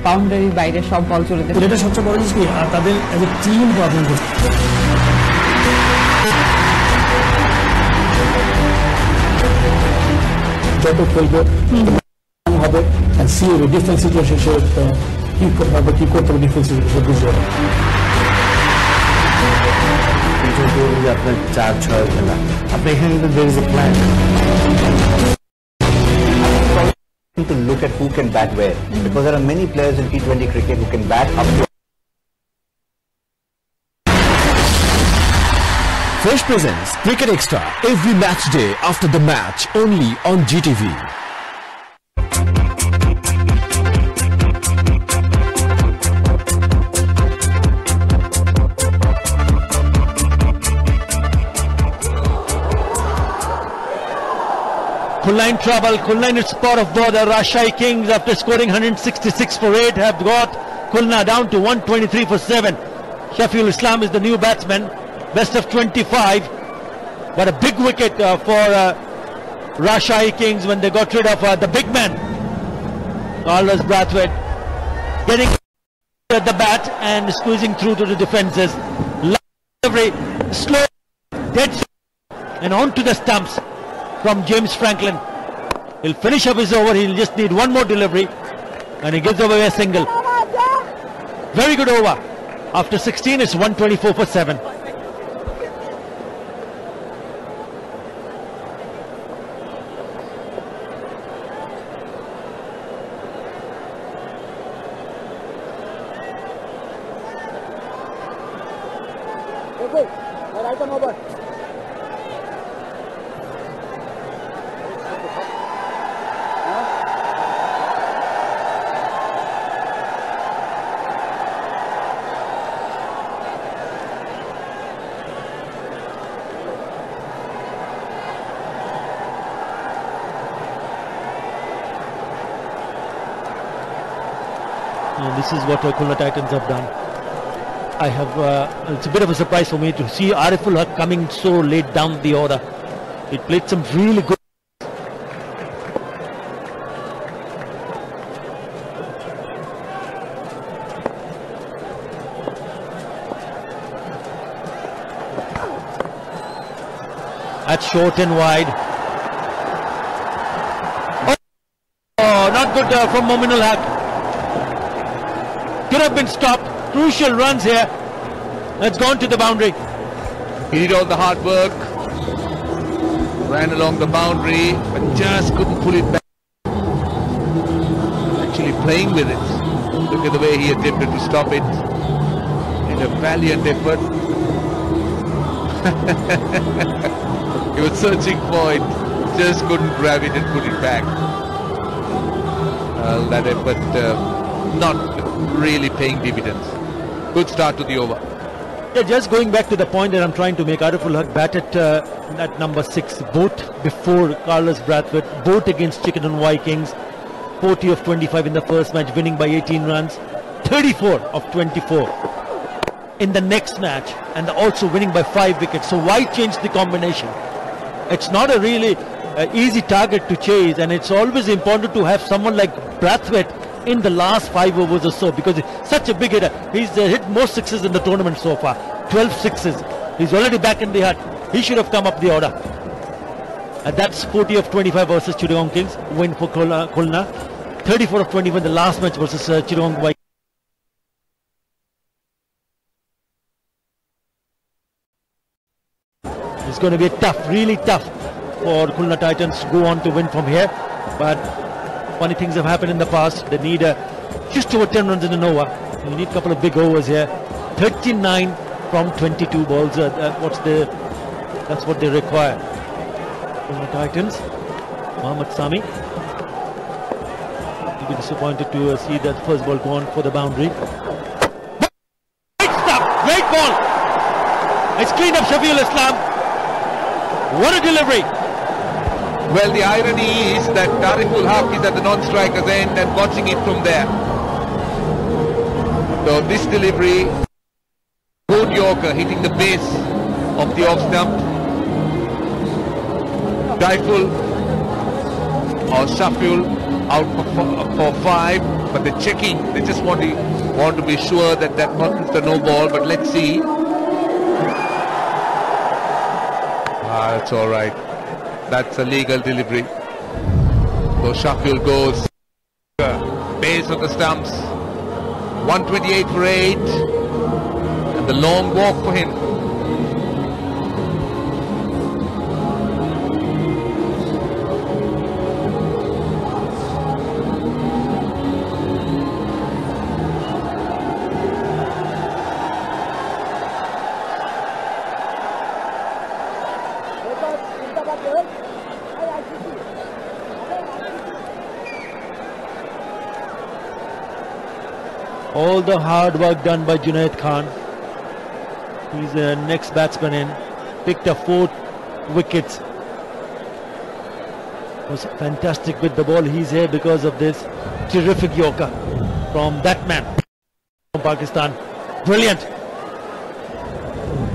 বাউন্ডারির বাইরে সব বল চলে যায়, এটা সবচেয়ে বড় জিনিস কি তাদের এজ এ টিম পারফর্ম করছে। যত খেলবে হবে and see a different situation সে কি করতে হবে ডিফেন্স সিচুয়েশন বুঝবে। আপনার 4-6 খেলা আপনি এখানে কিন্তু there is a plan to look at who can bat where, because there are many players in T20 cricket who can bat up to. Fresh Presence Cricket Extra every match day after the match only on GTV. Khulna in trouble. Khulna in its spot of bother. Rajshahi Kings, after scoring 166 for 8, have got Khulna down to 123 for 7. Shafiul Islam is the new batsman. best of 25. But a big wicket for Rajshahi Kings when they got rid of the big man, Carlos Brathwaite, getting at the bat and squeezing through to the defences. Delivery, slow, dead, and onto the stumps from James Franklin. He'll finish up his over. He'll just need one more delivery, and he gives away a single. Very good over. After 16, it's 124 for 7. This is what Khulna Titans have done. It's a bit of a surprise for me to see Ariful Haq coming so late down the order. He played some really good. That's short and wide. Oh, not good from Mominul Haq. Could have been stopped. Crucial runs here. That's gone to the boundary. He did all the hard work. Ran along the boundary, but just couldn't pull it back. Actually playing with it. Look at the way he attempted to stop it. In a valiant effort. He was searching for it. Just couldn't grab it and put it back. That effort not really paying dividends. Good start to the over. Yeah, just going back to the point that I'm trying to make, Ariful Haq batted at number 6, both before Carlos Brathwaite, both against Chittagong Vikings. 40 of 25 in the first match, winning by 18 runs. 34 of 24 in the next match, and also winning by 5 wickets. So why change the combination? It's not a really easy target to chase, and it's always important to have someone like Brathwaite in the last 5 overs or so, because he's such a big hitter. He's hit more sixes in the tournament so far, 12 sixes. He's already back in the hut. He should have come up the order. And that's 40 of 25 versus Chittagong Kings, win for Khulna. 34 of 25 in the last match versus Chittagong Vikings. It's going to be tough, really tough for Khulna Titans to go on to win from here. But funny things have happened in the past. They need just over 10 runs in an over. You need a couple of big overs here. 39 from 22 balls. That's what they require. Khulna Titans. Mohammad Sami. You'll be disappointed to see that first ball gone for the boundary. Great stuff! Great ball! It's cleaned up Shafiul Islam. What a delivery! Well, the irony is that Ariful Haq is at the non-striker's end and watching it from there. So this delivery, good Yorker hitting the base of the off stump. Daiful or Shafiul out for 5, but they're checking. They just want to be sure that wasn't a no ball. But let's see. That's all right. That's a legal delivery. So Shafiul goes base of the stumps. 128 for 8, and the long walk for him. All the hard work done by Junaid Khan. He's the next batsman in. Picked up 4 wickets. Was fantastic with the ball. He's here because of this terrific Yorker from that man from Pakistan. Brilliant.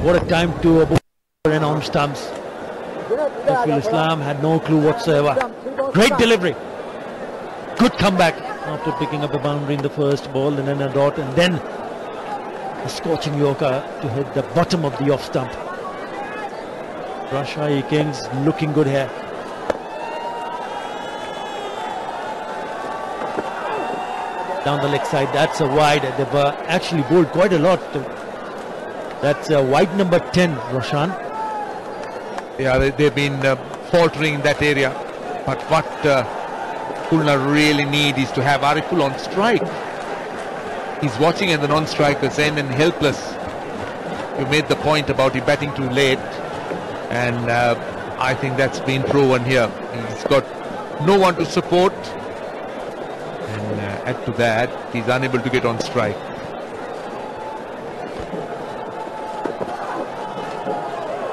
What a time to bowl and arm stumps. Shafil Islam had no clue whatsoever. Great delivery. Good comeback after picking up a boundary in the first ball and then a dot and then a scorching yorker to hit the bottom of the off stump. Rajshahi Kings looking good here. Down the leg side, that's a wide. They've actually bowled quite a lot. That's wide number 10, Roshan. Yeah, they've been faltering in that area. But what Khulna really need is to have Ariful on strike. He's watching at the non-strikers end and helpless. You made the point about him batting too late. And I think that's been proven here. He's got no one to support. And add to that, he's unable to get on strike.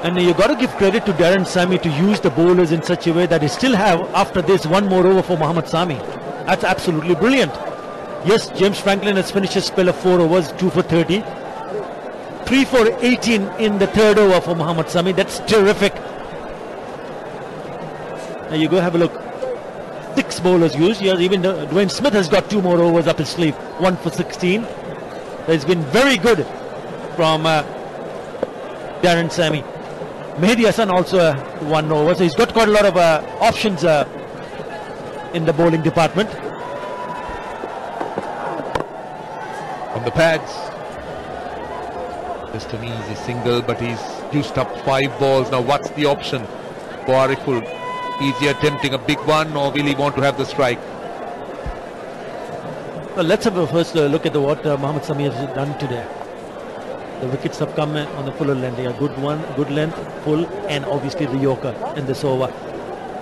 And you've got to give credit to Darren Sammy to use the bowlers in such a way that he still have, after this, one more over for Mohammad Sami. That's absolutely brilliant. Yes, James Franklin has finished his spell of 4 overs, 2 for 30. 3 for 18 in the third over for Mohammad Sami. That's terrific. Now you go have a look. 6 bowlers used. Yes, even Dwayne Smith has got 2 more overs up his sleeve. 1 for 16. That's been very good from Darren Sammy. Mehdi Hassan also 1 over, so he's got quite a lot of options in the bowling department. On the pads, just an easy single, but he's used up 5 balls. Now what's the option for Ariful? Is he attempting a big one, or will he want to have the strike? Well, let's have a first look at what Mohammad Sami has done today. The wickets have come on the fuller length. A good one, good length, full, and obviously the yorker in this over.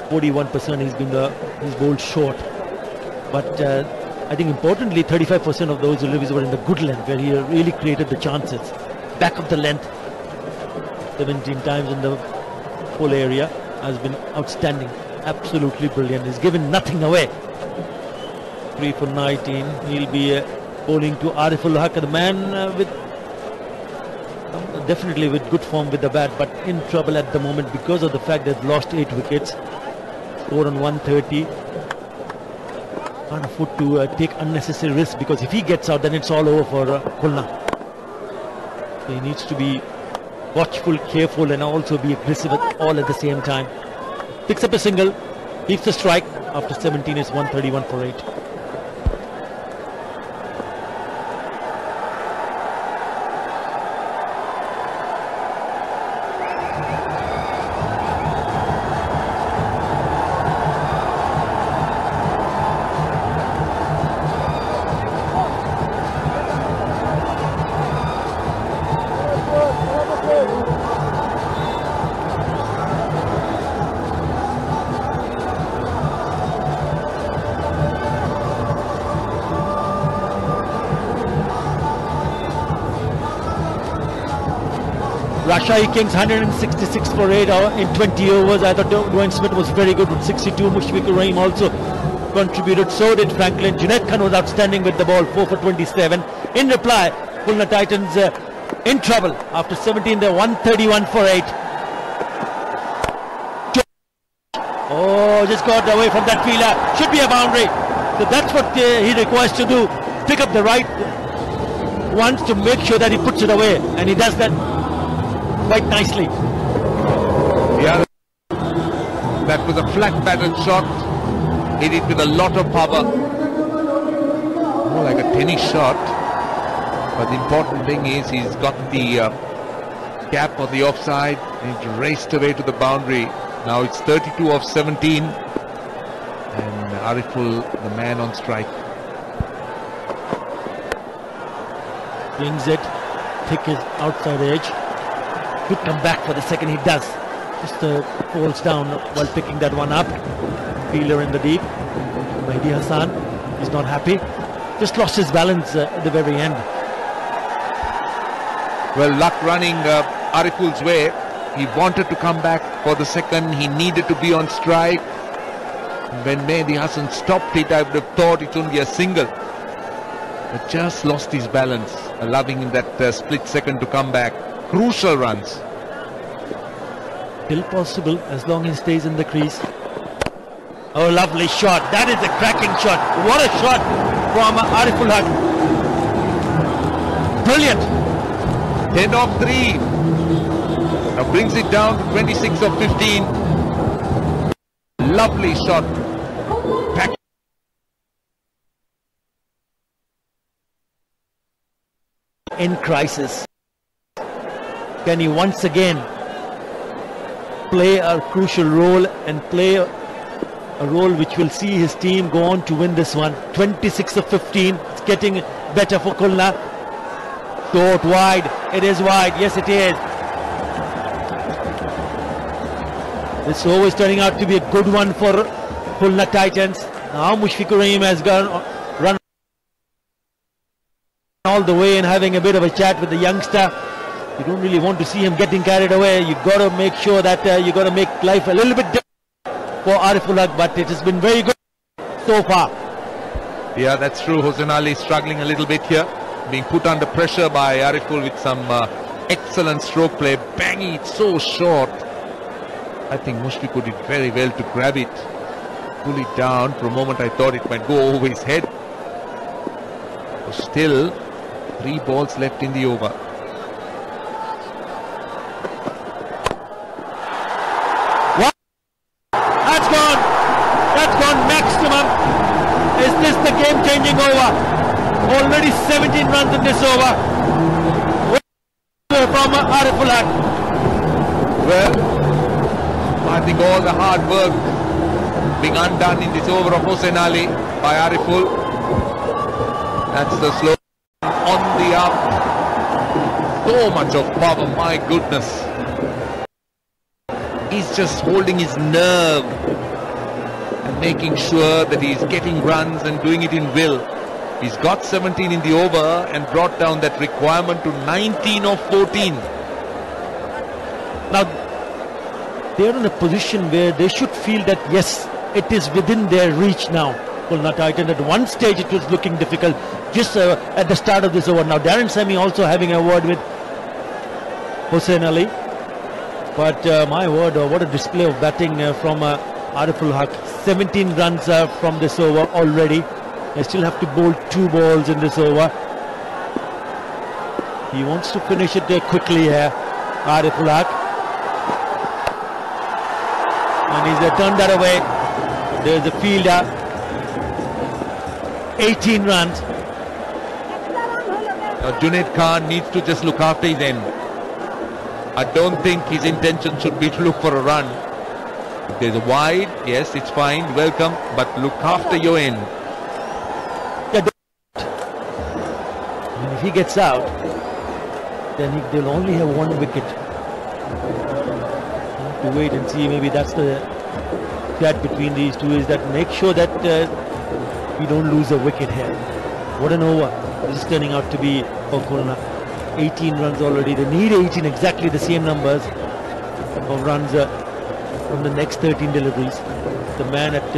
41% he's bowled short. But I think importantly, 35% of those deliveries were in the good length, where he really created the chances. Back of the length, 17 times in the full area, has been outstanding. Absolutely brilliant. He's given nothing away. 3 for 19. He'll be bowling to Ariful Haq, the man with definitely with good form with the bat, but in trouble at the moment because of the fact they've lost 8 wickets. 4 on 130. Can't afford to take unnecessary risks, because if he gets out, then it's all over for Khulna. So he needs to be watchful, careful, and also be aggressive all at the same time. Picks up a single, keeps the strike. After 17, it's 131 for 8. Rajshahi Kings 166 for 8 in 20 overs. I thought Dwayne Smith was very good with 62. Mushfiqur Rahim also contributed. So did Franklin. Junaid Khan was outstanding with the ball, 4 for 27. In reply, Khulna Titans in trouble. After 17, they're 131 for 8. Oh, just got away from that fielder. Should be a boundary. So that's what he requires to do. Pick up the right ones to make sure that he puts it away. And he does that quite nicely. Yeah, that was a flat batted shot. Hit it with a lot of power. More like a tennis shot. But the important thing is he's got the gap on the offside. He's raced away to the boundary. Now it's 32 of 17. And Ariful, the man on strike. Brings it. Thick his outside edge. Good come back for the second. He does. Just falls down while picking that one up. Fielder in the deep. Mehdi Hassan. He's not happy. Just lost his balance at the very end. Well, luck running Ariful's way. He wanted to come back for the second. He needed to be on strike. When Mehdi Hassan stopped it, I would have thought it's only a single. But just lost his balance, allowing him that split second to come back. crucial runs. Still possible as long as he stays in the crease. Oh, lovely shot. That is a cracking shot. What a shot from Ariful Haq. Brilliant. 10 of 3. Now brings it down to 26 of 15. Lovely shot. Back. In crisis. Can he once again play a crucial role and play a role which will see his team go on to win this one? 26 of 15. It's getting better for Khulna. Short, wide. It is wide. Yes, it is. This over is turning out to be a good one for Khulna Titans. Now Mushfiqur Rahim has run all the way and having a bit of a chat with the youngster. You don't really want to see him getting carried away. You've got to make sure that you've got to make life a little bit different for Ariful Haq, but it has been very good so far. Yeah, that's true. Hossein Ali struggling a little bit here, being put under pressure by Ariful with some excellent stroke play. Banging it so short. I think Mushfiqur did very well to grab it, pull it down. For a moment I thought it might go over his head. So still 3 balls left in the over. That's gone maximum. Is this the game-changing over? Already 17 runs in this over from Ariful Haq. Well, I think all the hard work being undone in this over of Hossein Ali by Ariful. That's the slow on the up. So much of power, my goodness. He's just holding his nerve and making sure that he's getting runs and doing it in will. He's got 17 in the over and brought down that requirement to 19 of 14. Now, they're in a position where they should feel that, yes, it is within their reach now. Khulna Titan, at one stage it was looking difficult just at the start of this over. Now, Darren Sami also having a word with Hossein Ali. But my word, what a display of batting from Ariful Haq. 17 runs from this over already. They still have to bowl 2 balls in this over. He wants to finish it quickly here, Ariful Haq. And he's turned that away. There's a fielder. 18 runs. Junaid Khan needs to just look after his end. I don't think his intention should be to look for a run. If there's a wide, yes, it's fine, welcome, but look after your end. Yeah, and if he gets out, then they'll only have 1 wicket. Have to wait and see. Maybe that's the chat between these two, is that make sure that we don't lose a wicket here. What an over this is turning out to be for Khulna. 18 runs already. They need 18, exactly the same numbers of runs from the next 13 deliveries. The man at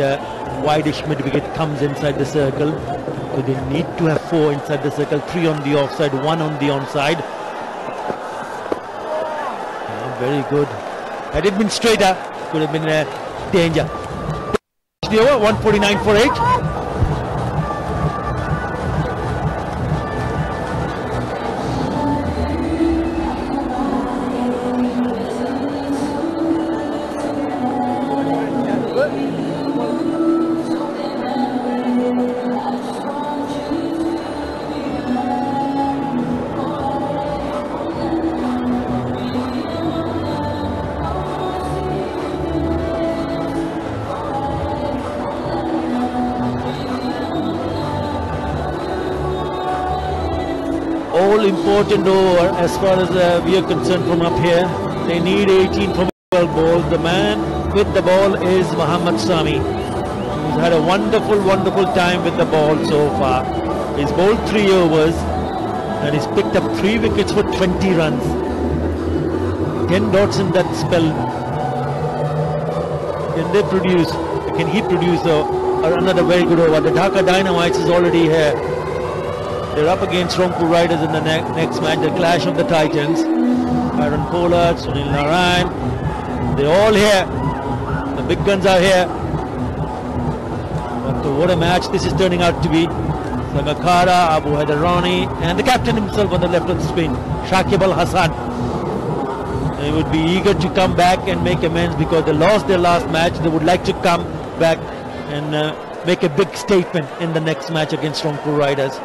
wideish mid-wicket comes inside the circle. So they need to have 4 inside the circle, 3 on the offside, 1 on the onside. Yeah, very good. Had it been straighter, could have been danger. The over, 149 for 8. Important over as far as we are concerned from up here. They need 18 from 12 balls. The man with the ball is Muhammad Sami. He's had a wonderful time with the ball so far. He's bowled 3 overs and he's picked up 3 wickets for 20 runs. 10 dots in that spell. Can they produce? Can he produce another very good over? The Dhaka Dynamites is already here. They're up against Rongpur Riders in the next match, the clash of the Titans. Aaron Pollard, Sunil Narayan, they're all here. The big guns are here. But what a match this is turning out to be. Sangakkara, Abu Haidarani, and the captain himself on the left of the spin, Shakib Al Hassan. They would be eager to come back and make amends because they lost their last match. They would like to come back and make a big statement in the next match against Rongpur Riders.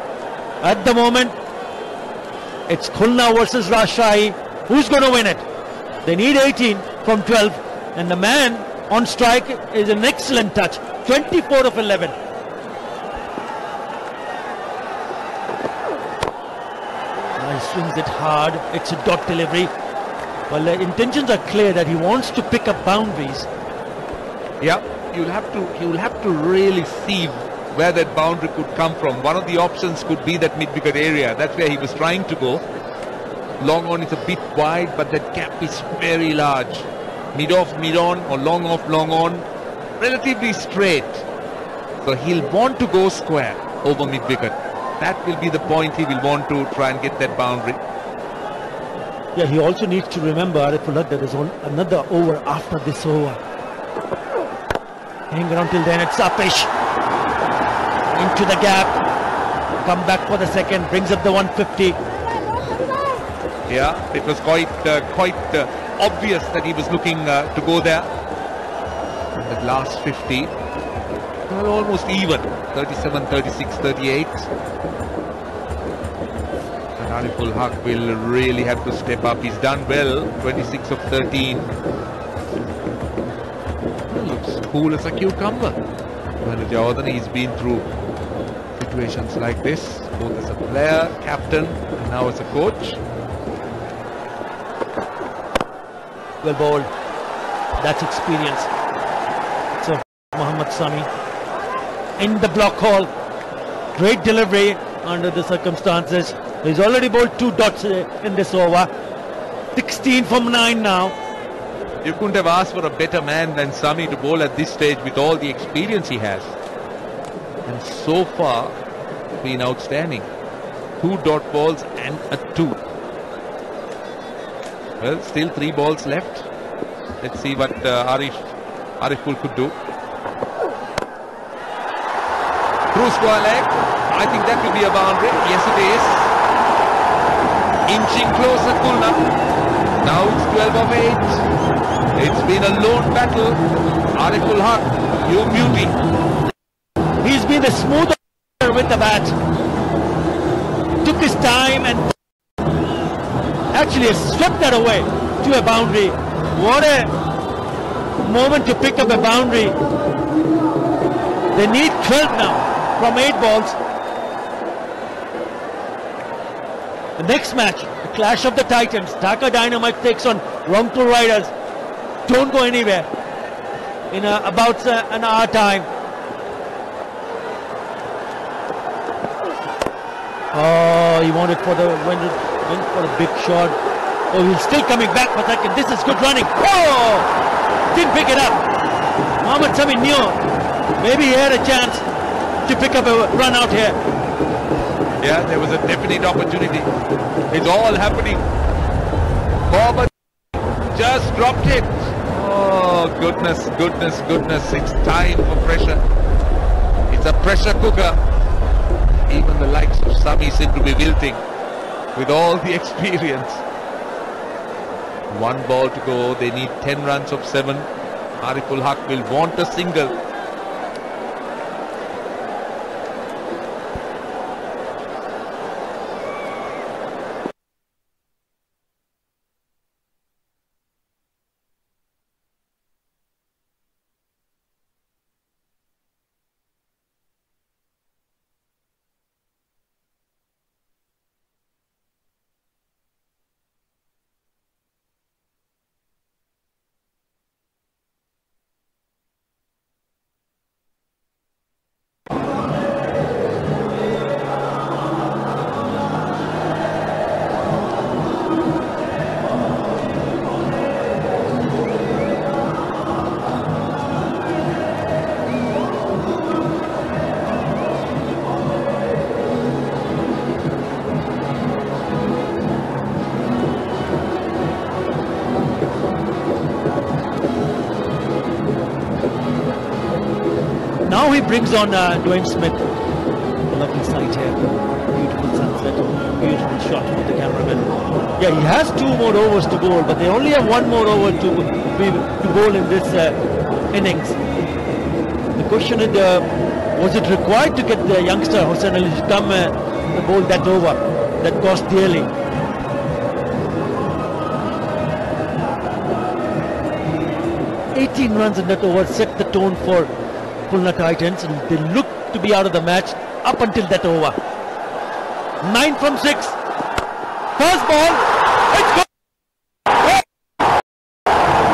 At the moment, it's Khulna versus Rajshahi. Who's going to win it? They need 18 from 12, and the man on strike is an excellent touch. 24 of 11. He swings it hard. It's a dot delivery. Well, the intentions are clear that he wants to pick up boundaries. Yeah, you'll have to really see where that boundary could come from. One of the options could be that mid-wicket area. That's where he was trying to go. Long on is a bit wide, but that gap is very large. Mid off, mid on, or long off, long on, relatively straight. So he'll want to go square over mid-wicket. That will be the point he will want to try and get that boundary. Yeah, he also needs to remember, Arifullah, there is another over after this over. Hang around till then, it's Apish. Into the gap. Come back for the second, brings up the 150. Yeah, it was quite obvious that he was looking to go there. The last 50. Well, almost even. 37, 36, 38. And Ariful Haq will really have to step up. He's done well. 26 of 13. He looks cool as a cucumber. Well, Jordan, he's been through situations like this, both as a player, captain, and now as a coach. Well bowled. That's experience. So Mohammad Sami in the block hole. Great delivery under the circumstances. He's already bowled 2 dots in this over. 16 from 9 now. You couldn't have asked for a better man than Sami to bowl at this stage with all the experience he has. And so far, been outstanding. 2 dot balls and a 2. Well, still 3 balls left. Let's see what Ariful could do. Through square leg. I think that will be a boundary. Yes, it is. Inching closer, Khulna. Now it's 12 of 8. It's been a lone battle. Ariful Haq, you beauty. He's been the smoother with the bat. Took his time and actually swept that away to a boundary. What a moment to pick up a boundary. They need 12 now from 8 balls. The next match, the clash of the Titans. Dhaka Dynamite takes on Rongpur Riders. Don't go anywhere. In about an hour time. Oh, he went for the big shot. Oh, he's still coming back for second. This is good running. Oh, didn't pick it up. Mohammad Sami knew maybe he had a chance to pick up a run out here. Yeah, there was a definite opportunity. It's all happening. Forward just dropped it. Oh, goodness, goodness, goodness. It's time for pressure. It's a pressure cooker. Even the likes of Sami seem to be wilting with all the experience. 1 ball to go. They need 10 runs of 7. Ariful Haq will want a single. brings on Dwayne Smith. A lovely sight here. Beautiful sunset. Beautiful shot with the cameraman. Yeah, he has 2 more overs to bowl, but they only have 1 more over to bowl in this innings. The question is, was it required to get the youngster Hossain Ali to come bowl that over? That cost dearly. "18 runs in that over set the tone for Khulna Titans, and they look to be out of the match up until that over. 9 from 6. First ball. It's gone.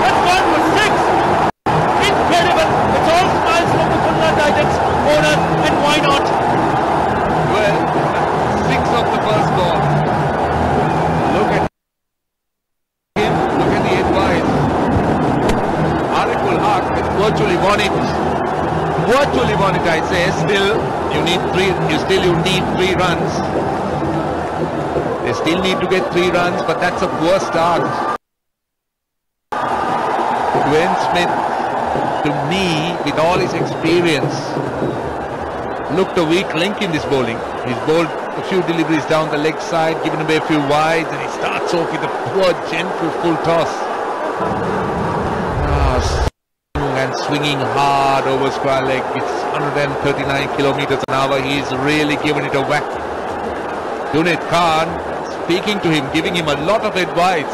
That's gone for 6. Incredible. It's all smiles from the Khulna Titans owner, and why not? Well, 6 of the first ball. Look at him. Look at the advice. Ariful Haq has virtually won it. Virtually won it, I say. Still, you need 3 runs. They still need to get 3 runs, but that's a poor start. Dwayne Smith, to me, with all his experience, looked a weak link in this bowling. He's bowled a few deliveries down the leg side, given away a few wides, and he starts off with a poor, gentle full toss. And swinging hard over square leg. It's 139 kilometers an hour. He's really given it a whack. Junaid Khan speaking to him, giving him a lot of advice.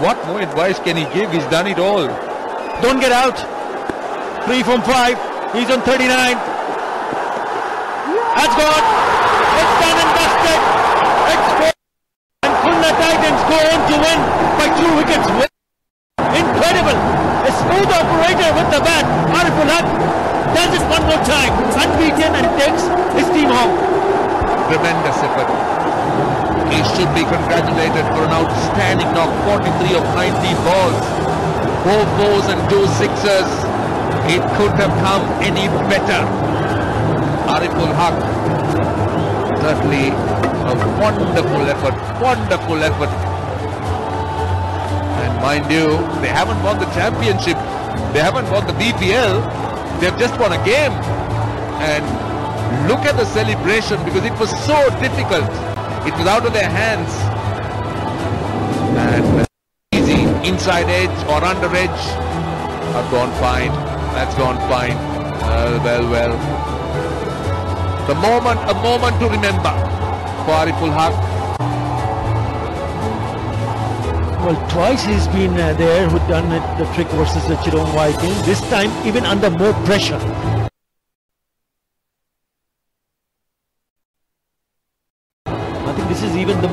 What more advice can he give? He's done it all. Don't get out. 3 from 5. He's on 39. That's gone. It's done and dusted. It's gone. And Khulna Titans go on to win by 2 wickets. Incredible. A smooth operator with the bat. Ariful Haq does it one more time. Unbeaten, and takes his team home. Tremendous effort. He should be congratulated for an outstanding knock. 43 of 90 balls. 4 fours and 2 sixes. It couldn't have come any better. Ariful Haq, certainly a wonderful effort. Wonderful effort. And mind you, they haven't won the championship. They haven't won the BPL. They've just won a game. And look at the celebration, because it was so difficult. It was out of their hands. And easy inside edge or under edge have gone fine. That's gone fine. Well. A moment to remember for Ariful Haq. Well, twice he's been there who done the trick versus the Chirong Viking. This time even under more pressure. I think this is even the